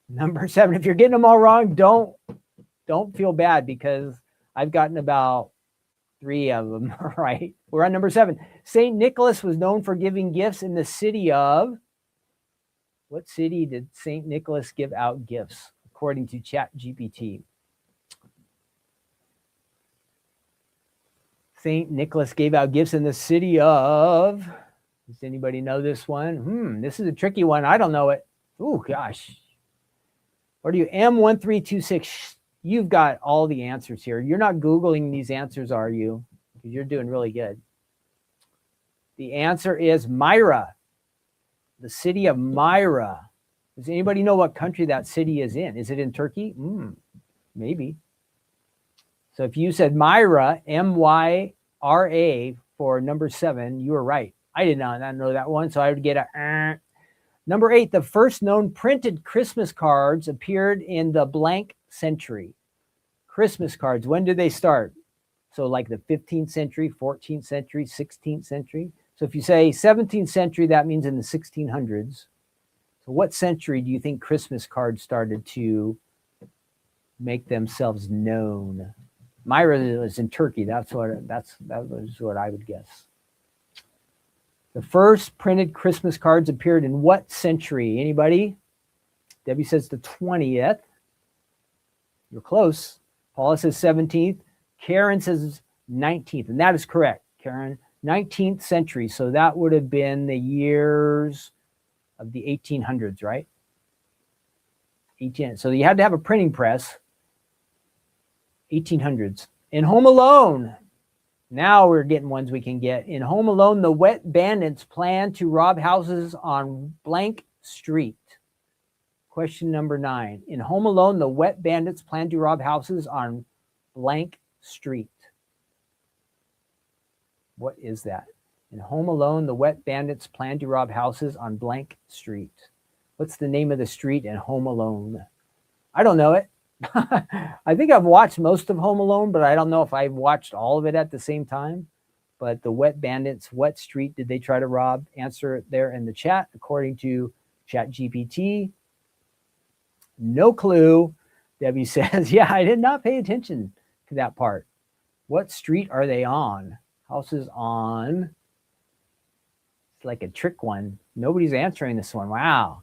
If you're getting them all wrong, don't feel bad, because I've gotten about 3 of them right. We're on number 7. St. Nicholas was known for giving gifts in the city of, what city did St. Nicholas give out gifts, according to ChatGPT? St. Nicholas gave out gifts in the city of, does anybody know this one? This is a tricky one. I don't know it. Oh, gosh. Or do you, M1326? You've got all the answers here. You're not Googling these answers, are you? Because you're doing really good. The answer is Myra. The city of Myra. Does anybody know what country that city is in? Is it in Turkey? Maybe. So if you said Myra, M-Y-R-A, for number 7, you were right. I did not know that one, so I would get a Number 8, the first known printed Christmas cards appeared in the blank century. Christmas cards, when did they start? So like the 15th century, 14th century, 16th century. So if you say 17th century, that means in the 1600s. So what century do you think Christmas cards started to make themselves known? Myra was in Turkey. That was what I would guess. The first printed Christmas cards appeared in what century? Anybody? Debbie says the 20th. You're close. Paula says 17th. Karen says 19th, and that is correct, Karen. 19th century. So that would have been the years of the 1800s, right? 18. So you had to have a printing press. 1800s. In Home Alone, now we're getting ones we can get. In Home Alone, the wet bandits plan to rob houses on blank street. Question number 9. In Home Alone, the wet bandits plan to rob houses on blank street. What is that? In Home Alone, the wet bandits plan to rob houses on blank street. What's the name of the street in Home Alone? I don't know it. I think I've watched most of Home Alone, but I don't know if I've watched all of it at the same time. But the wet bandits, what street did they try to rob? Answer it there in the chat, according to ChatGPT. No clue. Debbie says, yeah, I did not pay attention to that part. What street are they on? Houses on. It's like a trick one. Nobody's answering this one. Wow.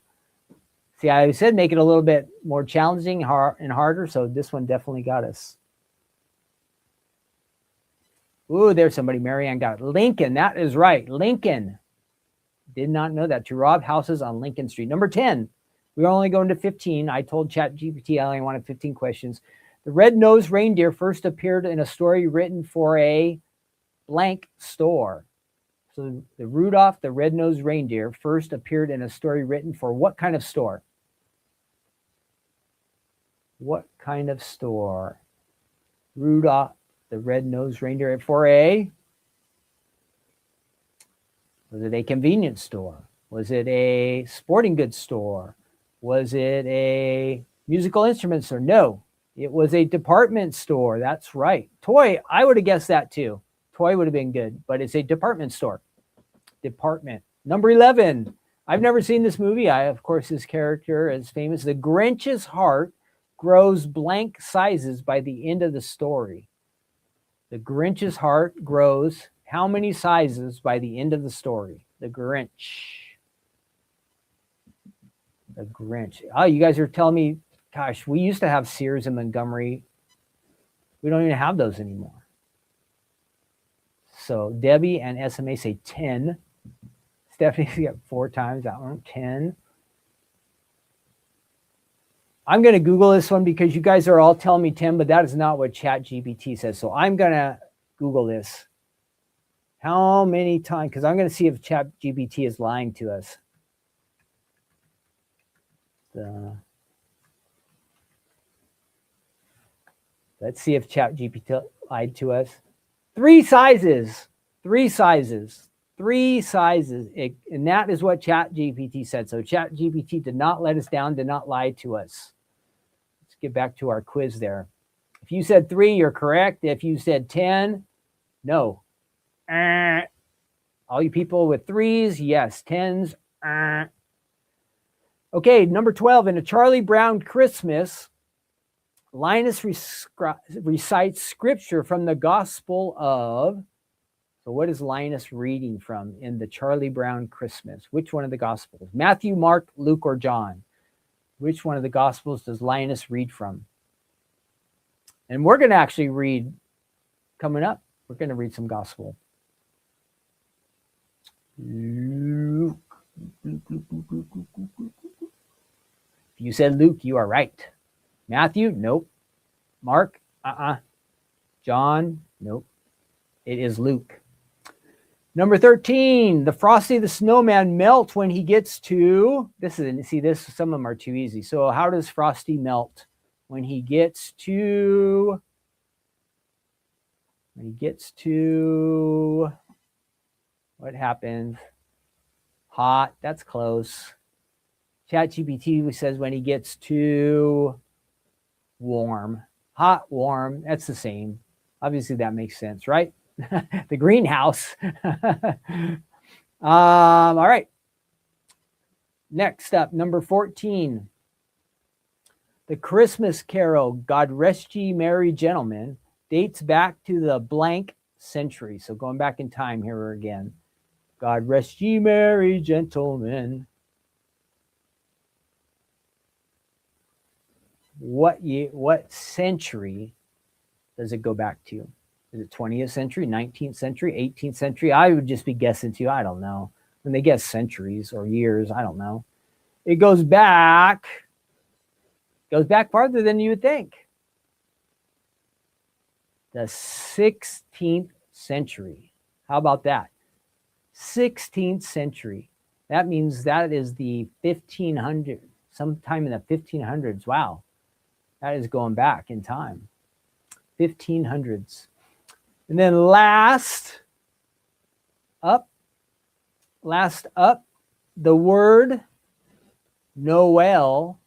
See, I said make it a little bit more challenging and harder, so this one definitely got us. Ooh, there's somebody. Marianne got it. Lincoln, that is right. Lincoln. Did not know that. To rob houses on Lincoln Street. Number 10. We're only going to 15. I told ChatGPT I only wanted 15 questions. The red-nosed reindeer first appeared in a story written for a blank store. So the Rudolph the red-nosed reindeer first appeared in a story written for what kind of store? What kind of store? Rudolph the red-nosed reindeer for a... Was it a convenience store? Was it a sporting goods store? Was it a musical instrument store? No, it was a department store. That's right. Toy, I would have guessed that too. Toy would have been good, but it's a department store. Department. Number 11. I've never seen this movie. Of course, this character is famous. The Grinch's heart grows blank sizes by the end of the story. The Grinch's heart grows how many sizes by the end of the story? The Grinch. The Grinch. Oh, you guys are telling me, gosh, we used to have Sears in Montgomery. We don't even have those anymore. So Debbie and SMA say 10. Stephanie's got 4 times that one, 10. I'm going to Google this one because you guys are all telling me 10, but that is not what ChatGPT says. So I'm going to Google this. How many times? Because I'm going to see if ChatGPT is lying to us. Let's see if ChatGPT lied to us. 3 sizes. 3 sizes. 3 sizes. And that is what ChatGPT said. So ChatGPT did not let us down, did not lie to us. Let's get back to our quiz there. If you said 3, you're correct. If you said 10, no. All you people with 3s, yes. 10s, Okay, number 12. In A Charlie Brown Christmas, Linus recites scripture from the Gospel of... So what is Linus reading from in the Charlie Brown Christmas? Which one of the Gospels? Matthew, Mark, Luke, or John? Which one of the Gospels does Linus read from? And we're going to actually read, coming up, we're going to read some Gospel. Luke. If you said Luke, you are right. Matthew? Nope. Mark? John? Nope. It is Luke. Number 13, the Frosty the Snowman melts when he gets to... some of them are too easy. So how does Frosty melt? When he gets to... What happens? Hot. That's close. ChatGPT says when he gets too warm. Hot, warm. That's the same. Obviously, that makes sense, right? The greenhouse. All right. Next up, number 14. The Christmas Carol, God Rest Ye Merry Gentlemen, dates back to the blank century. So going back in time here again. God rest ye merry gentlemen. What century does it go back to? Is it 20th century, 19th century, 18th century? I would just be guessing too. I don't know. When they guess centuries or years, I don't know. It goes back farther than you would think. The 16th century. How about that? 16th century. That means that is the 1500s, sometime in the 1500s. Wow. That is going back in time. 1500s. And then last up, the word Noel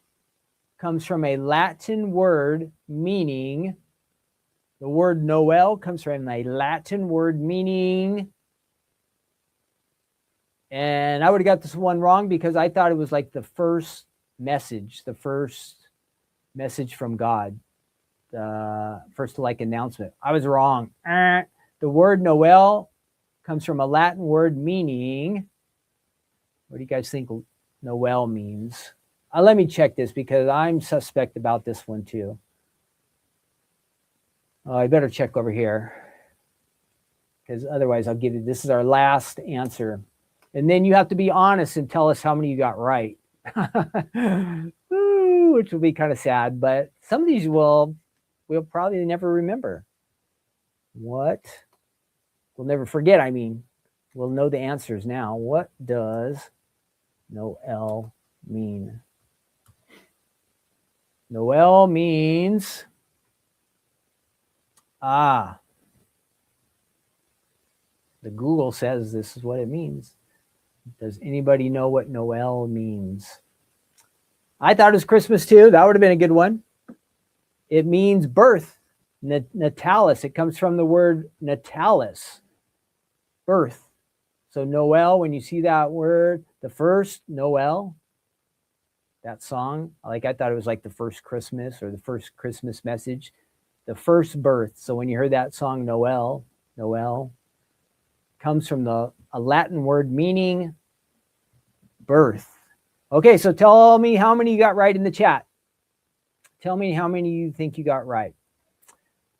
comes from a Latin word meaning... The word Noel comes from a Latin word meaning... And I would have got this one wrong because I thought it was like the first message from God, the first like announcement. I was wrong. The word Noel comes from a Latin word meaning... What do you guys think Noel means? Let me check this because I'm suspect about this one too. I better check over here because otherwise I'll give you... This is our last answer. And then you have to be honest and tell us how many you got right. Ooh, which will be kind of sad, but some of these we'll probably never remember. What? We'll never forget, I mean. We'll know the answers now. What does Noel mean? Noel means... The Google says this is what it means. Does anybody know what Noel means? I thought it was Christmas too. That would have been a good one. It means birth. Natalis. It comes from the word natalis. Birth. So Noel, when you see that word, the first Noel, that song, I thought it was like the first Christmas or the first Christmas message. The first birth. So when you heard that song, Noel comes from a Latin word meaning birth. Okay, so tell me how many you got right in the chat. Tell me how many you think you got right.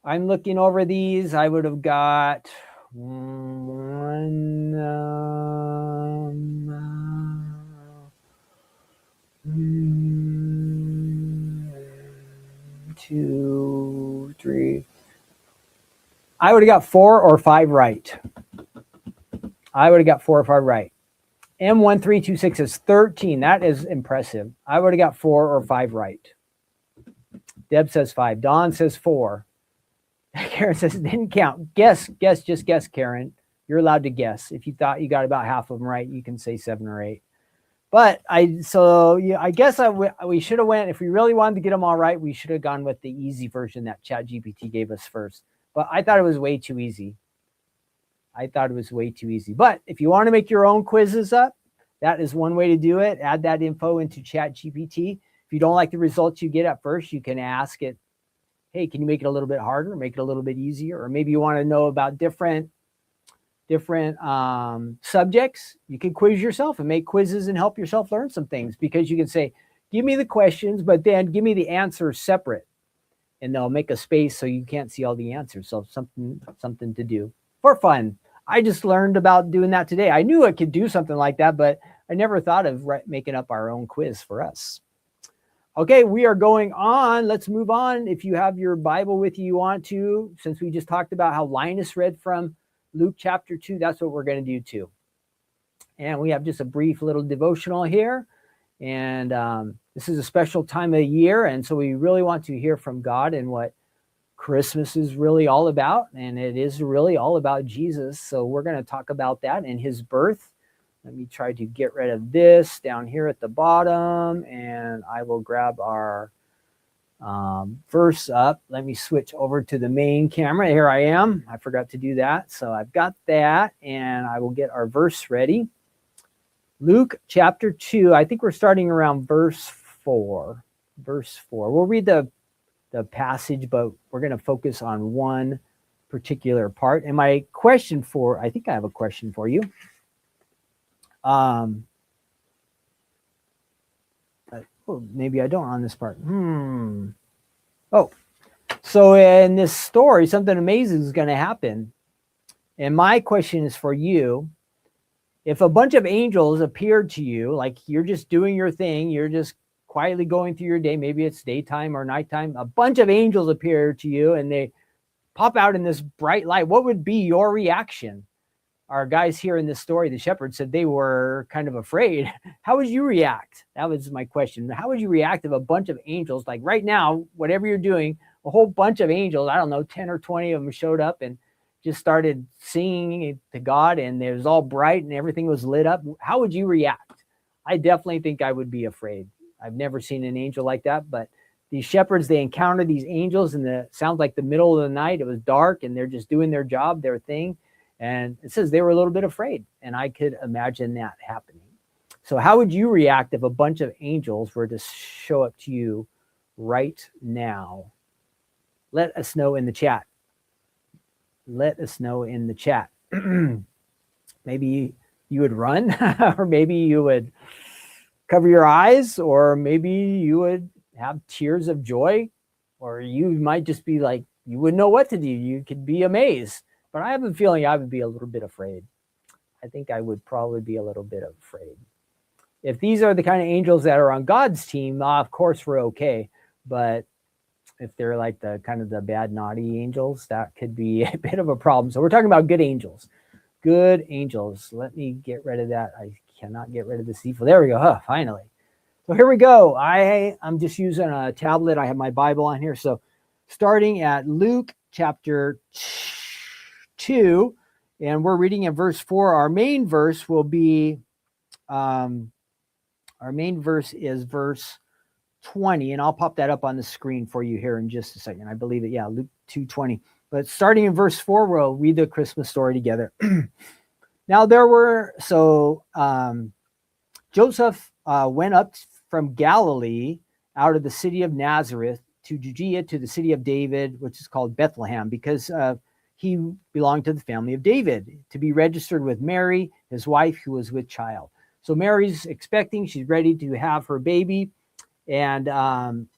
I'm looking over these. I would have got 2, 3. I would have got 4 or 5 right. M1326 is 13. That is impressive. I would have got 4 or 5 right. Deb says 5. Dawn says 4. Karen says didn't count. Guess, just guess, Karen. You're allowed to guess. If you thought you got about half of them right, you can say 7 or 8. But I guess we should have went, if we really wanted to get them all right, we should have gone with the easy version that ChatGPT gave us first. But I thought it was way too easy. But if you want to make your own quizzes up, that is one way to do it. Add that info into ChatGPT. If you don't like the results you get at first, you can ask it, hey, can you make it a little bit harder, make it a little bit easier? Or maybe you want to know about different subjects. You can quiz yourself and make quizzes and help yourself learn some things, because you can say, give me the questions, but then give me the answers separate, and they'll make a space so you can't see all the answers. So something to do for fun. I just learned about doing that today. I knew I could do something like that, but I never thought of making up our own quiz for us. Okay, we are going on. Let's move on. If you have your Bible with you want to, since we just talked about how Linus read from Luke chapter 2, that's what we're going to do too. And we have just a brief little devotional here. And this is a special time of year. And so we really want to hear from God and what Christmas is really all about. And it is really all about Jesus. So we're going to talk about that and his birth. Let me try to get rid of this down here at the bottom. And I will grab our verse up. Let me switch over to the main camera. Here I am. I forgot to do that. So I've got that, and I will get our verse ready. Luke chapter 2, I think we're starting around verse 4. Verse 4. We'll read the passage, but we're going to focus on one particular part. And my question I think I have a question for you. Maybe I don't on this part. Oh, so in this story, something amazing is going to happen. And my question is for you. If a bunch of angels appeared to you, like you're just doing your thing, you're just quietly going through your day, maybe it's daytime or nighttime, a bunch of angels appear to you and they pop out in this bright light, what would be your reaction? Our guys here in this story, the shepherds, said they were kind of afraid. How would you react? That was my question. How would you react if a bunch of angels, like right now, whatever you're doing, a whole bunch of angels, I don't know, 10 or 20 of them showed up and just started singing to God, and it was all bright and everything was lit up. How would you react? I definitely think I would be afraid. I've never seen an angel like that, but these shepherds, they encountered these angels in sounds like the middle of the night. It was dark and they're just doing their job, their thing. And it says they were a little bit afraid, and I could imagine that happening. So how would you react if a bunch of angels were to show up to you right now? Let us know in the chat. Let us know in the chat. Maybe you would run, or maybe you would cover your eyes, or maybe you would have tears of joy, or you might just be like, you wouldn't know what to do. You could be amazed. But I have a feeling I would be a little bit afraid. I think I would probably be a little bit afraid. If these are the kind of angels that are on God's team, of course we're okay. But if they're like the kind of the bad, naughty angels, that could be a bit of a problem. So we're talking about good angels. Good angels. Let me get rid of that. I cannot get rid of this evil. There we go. Finally. So here we go. I'm just using a tablet. I have my Bible on here. So starting at Luke chapter 2, and we're reading in verse 4. Our main verse will be, is verse 20, and I'll pop that up on the screen for you here in just a second. I believe it, Luke 2:20. But starting in verse 4, we'll read the Christmas story together. Now Joseph went up from Galilee out of the city of Nazareth to Judea, to the city of David, which is called Bethlehem, because he belonged to the family of David, to be registered with Mary, his wife, who was with child. So Mary's expecting, she's ready to have her baby. And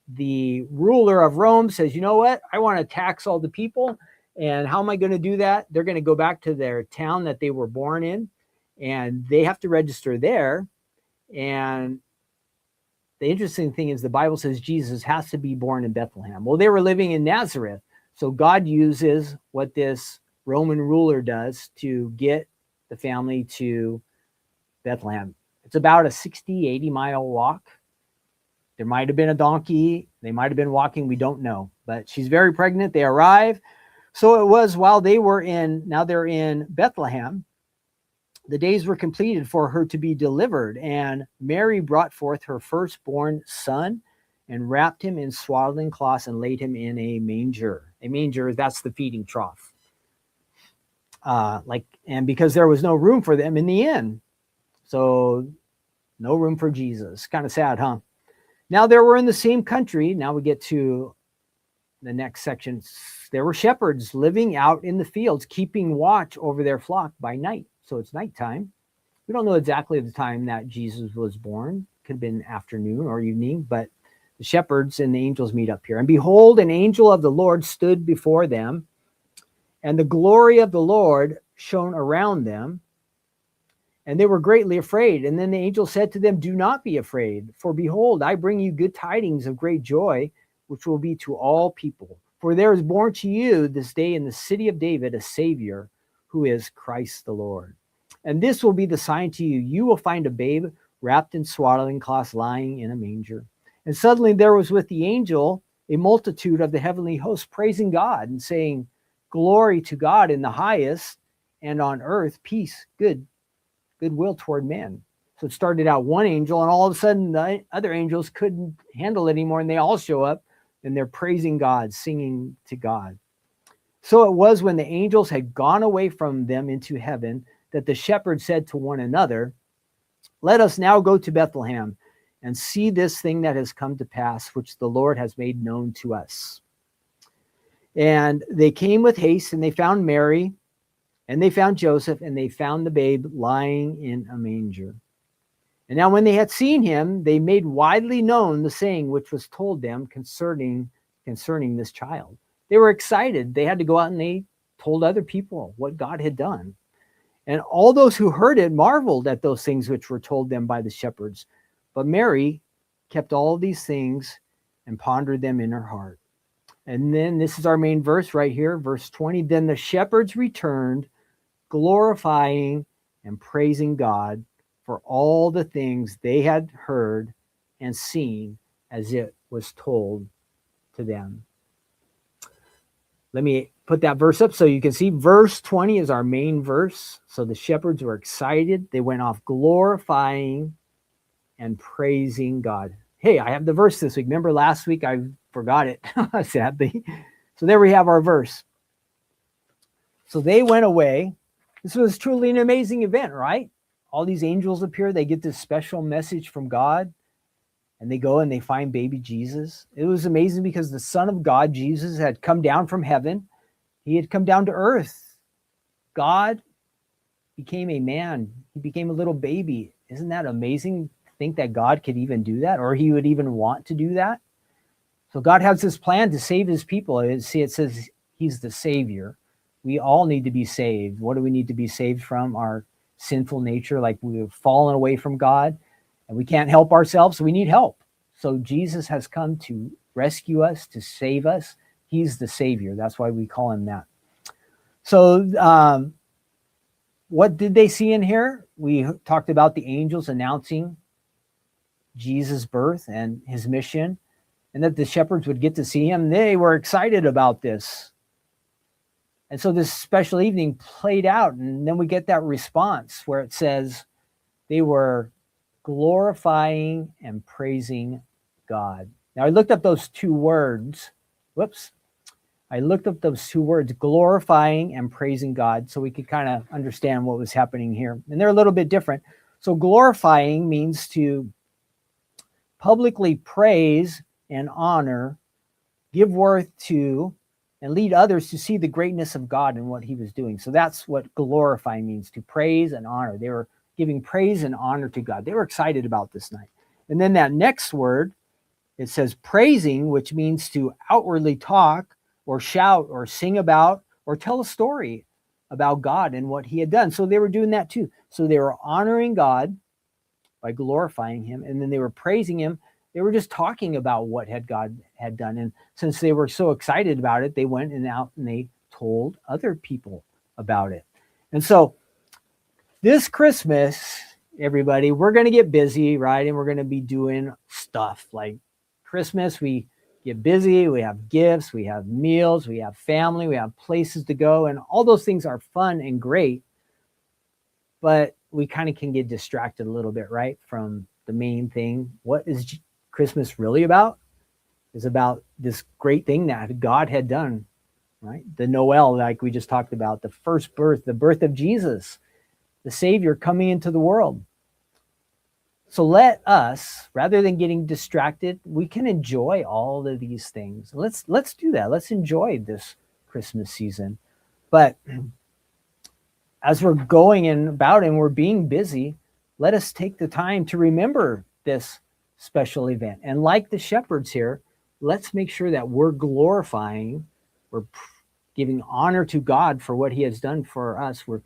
the ruler of Rome says, you know what? I want to tax all the people. And how am I going to do that? They're going to go back to their town that they were born in, and they have to register there. And the interesting thing is the Bible says Jesus has to be born in Bethlehem. Well, they were living in Nazareth. So God uses what this Roman ruler does to get the family to Bethlehem. It's about a 60, 80-mile walk. There might have been a donkey. They might have been walking. We don't know. But she's very pregnant. They arrive. So it was while they're in Bethlehem, the days were completed for her to be delivered, and Mary brought forth her firstborn son and wrapped him in swaddling cloths and laid him in a manger. A manger, that's the feeding trough. And because there was no room for them in the inn. So no room for Jesus. Kind of sad, huh? Now there were in the same country, now we get to the next section, there were shepherds living out in the fields, keeping watch over their flock by night. So it's nighttime. We don't know exactly the time that Jesus was born. Could have been afternoon or evening, but the shepherds and the angels meet up here. And behold, an angel of the Lord stood before them, and the glory of the Lord shone around them, and they were greatly afraid. And then the angel said to them, do not be afraid, for behold, I bring you good tidings of great joy, which will be to all people. For there is born to you this day in the city of David a Savior, who is Christ the Lord. And this will be the sign to you. You will find a babe wrapped in swaddling cloths lying in a manger. And suddenly there was with the angel a multitude of the heavenly host praising God and saying, glory to God in the highest, and on earth peace, goodwill toward men. So it started out one angel, and all of a sudden the other angels couldn't handle it anymore, and they all show up, and they're praising God, singing to God. So it was when the angels had gone away from them into heaven that the shepherds said to one another, let us now go to Bethlehem and see this thing that has come to pass, which the Lord has made known to us. And they came with haste, and they found Mary, and they found Joseph, and they found the babe lying in a manger. And now when they had seen him, they made widely known the saying which was told them concerning this child. They were excited. They had to go out and they told other people what God had done. And all those who heard it marveled at those things which were told them by the shepherds. But Mary kept all these things and pondered them in her heart. And then this is our main verse right here, verse 20. Then the shepherds returned, glorifying and praising God for all the things they had heard and seen as it was told to them. Let me put that verse up so you can see. Verse 20 is our main verse. So the shepherds were excited. They went off glorifying and praising God. Hey, I have the verse this week. Remember last week I forgot it, sadly. So there we have our verse. So they went away. This was truly an amazing event, right? All these angels appear. They get this special message from God. And they go and they find baby Jesus. It was amazing because the Son of God, Jesus, had come down from heaven. He had come down to earth. God became a man. He became a little baby. Isn't that amazing to think that God could even do that, or he would even want to do that? So God has this plan to save his people. See, it says he's the Savior. We all need to be saved. What do we need to be saved from? Our sinful nature, like we've fallen away from God. And we can't help ourselves, so we need help. So Jesus has come to rescue us, to save us. He's the Savior. That's why we call him that. So what did they see in here? We talked about the angels announcing Jesus' birth and his mission, and that the shepherds would get to see him. They were excited about this. And so this special evening played out, and then we get that response where it says they were glorifying and praising God. Now I looked up those two words. I looked up those two words, glorifying and praising God, so we could kind of understand what was happening here. And they're a little bit different. So glorifying means to publicly praise and honor, give worth to, and lead others to see the greatness of God and what he was doing. So that's what glorifying means, to praise and honor. They were giving praise and honor to God. They were excited about this night. And then that next word, it says praising, which means to outwardly talk or shout or sing about or tell a story about God and what he had done. So they were doing that too. So they were honoring God by glorifying him, and then they were praising him. They were just talking about what God had done. And since they were so excited about it, they went out and they told other people about it. And so this Christmas, everybody, we're going to get busy, right? And we're going to be doing stuff like Christmas. We get busy, we have gifts, we have meals, we have family, we have places to go, and all those things are fun and great, but we kind of can get distracted a little bit, right, from the main thing. What is Christmas really about? Is about this great thing that God had done, right? The Noel, like we just talked about, the first birth, the birth of Jesus, the Savior coming into the world. So let us, rather than getting distracted, we can enjoy all of these things. Let's do that. Let's enjoy this Christmas season. But as we're going about and we're being busy, let us take the time to remember this special event. And like the shepherds here, let's make sure that we're glorifying, we're giving honor to God for what he has done for us. We're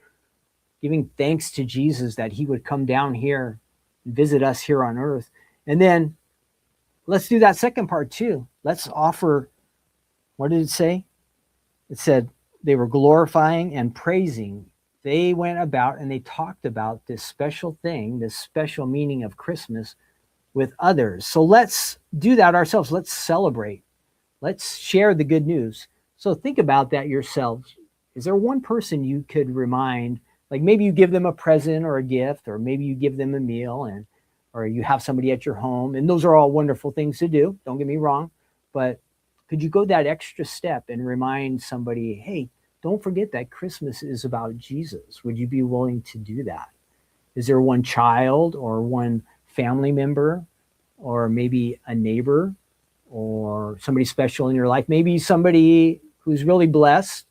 giving thanks to Jesus that he would come down here and visit us here on earth. And then let's do that second part too. Let's offer, what did it say? It said they were glorifying and praising. They went about and they talked about this special thing, this special meaning of Christmas with others. So let's do that ourselves. Let's celebrate. Let's share the good news. So think about that yourselves. Is there one person you could remind, like maybe you give them a present or a gift, or maybe you give them a meal, and or you have somebody at your home, and those are all wonderful things to do. Don't get me wrong, but could you go that extra step and remind somebody, hey, don't forget that Christmas is about Jesus? Would you be willing to do that? Is there one child or one family member, or maybe a neighbor, or somebody special in your life? Maybe somebody who's really blessed,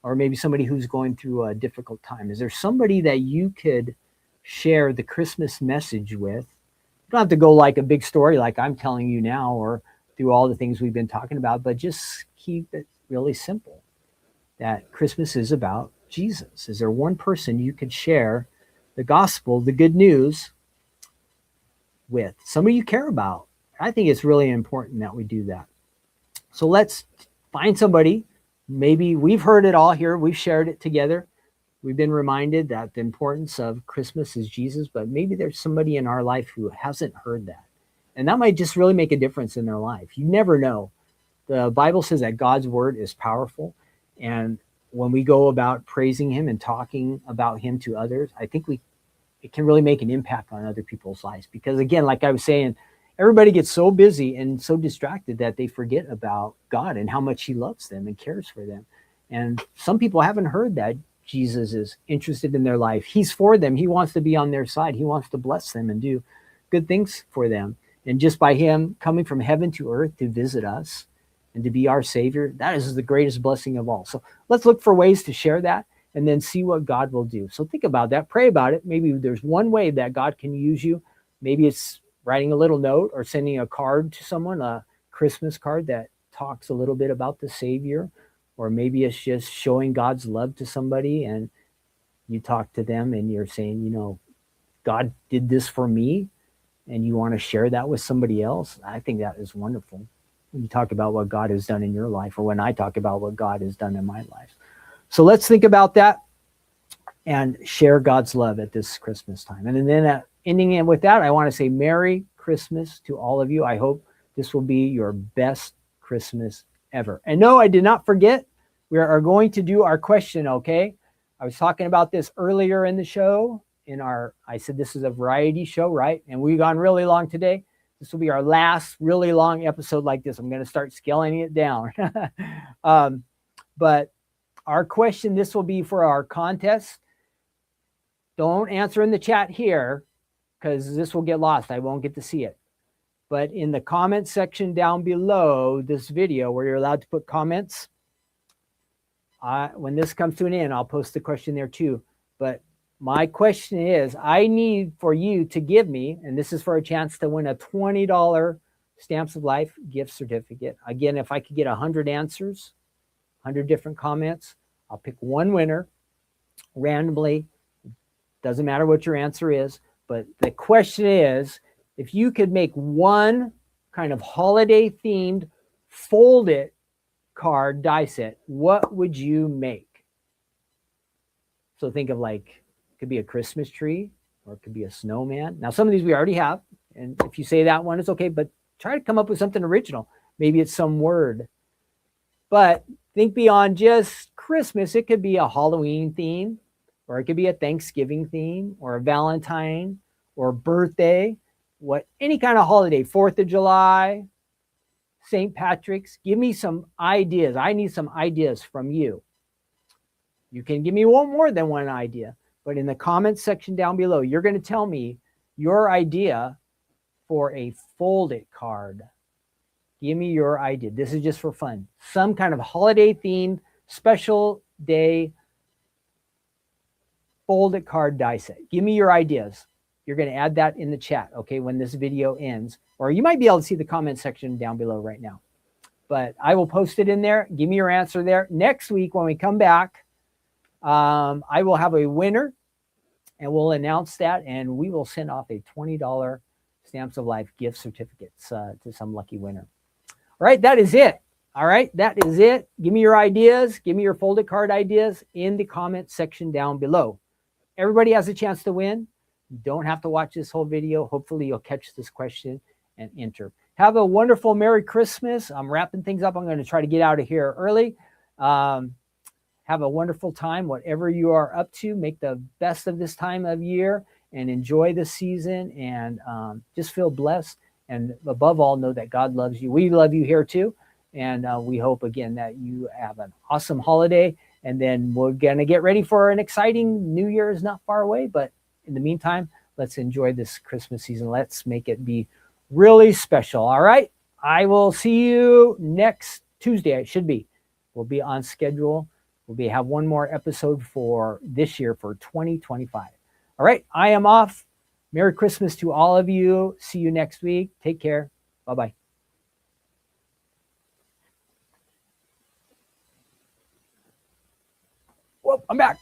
or maybe somebody who's going through a difficult time. Is there somebody that you could share the Christmas message with? You don't have to go like a big story like I'm telling you now, or through all the things we've been talking about, but just keep it really simple. That Christmas is about Jesus. Is there one person you could share the gospel, the good news with? Somebody you care about. I think it's really important that we do that. So let's find somebody. Maybe we've heard it all here. We've shared it together. We've been reminded that the importance of Christmas is Jesus, but maybe there's somebody in our life who hasn't heard that. And that might just really make a difference in their life. You never know. The Bible says that God's word is powerful. And when we go about praising him and talking about him to others, I think it can really make an impact on other people's lives. Because again, like I was saying, everybody gets so busy and so distracted that they forget about God and how much he loves them and cares for them. And some people haven't heard that Jesus is interested in their life. He's for them. He wants to be on their side. He wants to bless them and do good things for them. And just by him coming from heaven to earth to visit us and to be our Savior, that is the greatest blessing of all. So let's look for ways to share that and then see what God will do. So think about that. Pray about it. Maybe there's one way that God can use you. Maybe it's writing a little note or sending a card to someone, a Christmas card that talks a little bit about the Savior. Or maybe it's just showing God's love to somebody and you talk to them and you're saying, you know, God did this for me and you want to share that with somebody else. I think that is wonderful. When you talk about what God has done in your life, or when I talk about what God has done in my life. So let's think about that and share God's love at this Christmas time. And then ending in with that, I want to say Merry Christmas to all of you. I hope this will be your best Christmas ever. And no, I did not forget. We are going to do our question, okay? I was talking about this earlier in the show. I said this is a variety show, right? And we've gone really long today. This will be our last really long episode like this. I'm going to start scaling it down. But our question, this will be for our contest. Don't answer in the chat here because this will get lost. I won't get to see it. But in the comment section down below this video where you're allowed to put comments, when this comes to an end, I'll post the question there too. But my question is, I need for you to give me, and this is for a chance to win a $20 Stamps of Life gift certificate. Again, if I could get 100 answers, 100 different comments, I'll pick one winner randomly. Doesn't matter what your answer is. But the question is, if you could make one kind of holiday themed fold it card die set, what would you make? So think of like, it could be a Christmas tree or it could be a snowman. Now, some of these we already have. And if you say that one, it's okay, but try to come up with something original. Maybe it's some word. But think beyond just Christmas. It could be a Halloween theme, or it could be a Thanksgiving theme, or a Valentine, or birthday, any kind of holiday, 4th of July, St. Patrick's. Give me some ideas. I need some ideas from you. You can give me more than one idea, but in the comments section down below, you're going to tell me your idea for a folded card. Give me your idea. This is just for fun. Some kind of holiday themed special day folded card die set. Give me your ideas. You're going to add that in the chat, okay, when this video ends. Or you might be able to see the comment section down below right now. But I will post it in there. Give me your answer there. Next week when we come back, I will have a winner, and we'll announce that, and we will send off a $20 Stamps of Life gift certificates to some lucky winner. All right, that is it. All right, that is it. Give me your ideas. Give me your folded card ideas in the comment section down below. Everybody has a chance to win. You don't have to watch this whole video. Hopefully you'll catch this question and enter. Have a wonderful Merry Christmas. I'm wrapping things up. I'm going to try to get out of here early. Have a wonderful time, whatever you are up to. Make the best of this time of year and enjoy the season, and just feel blessed. And above all, know that God loves you. We love you here too. And we hope, again, that you have an awesome holiday. And then we're going to get ready for an exciting New Year. Is not far away. But in the meantime, let's enjoy this Christmas season. Let's make it be really special. All right. I will see you next Tuesday. It should be. We'll be on schedule. We'll have one more episode for this year, for 2025. All right, I am off. Merry Christmas to all of you. See you next week. Take care. Bye-bye. Whoa, I'm back.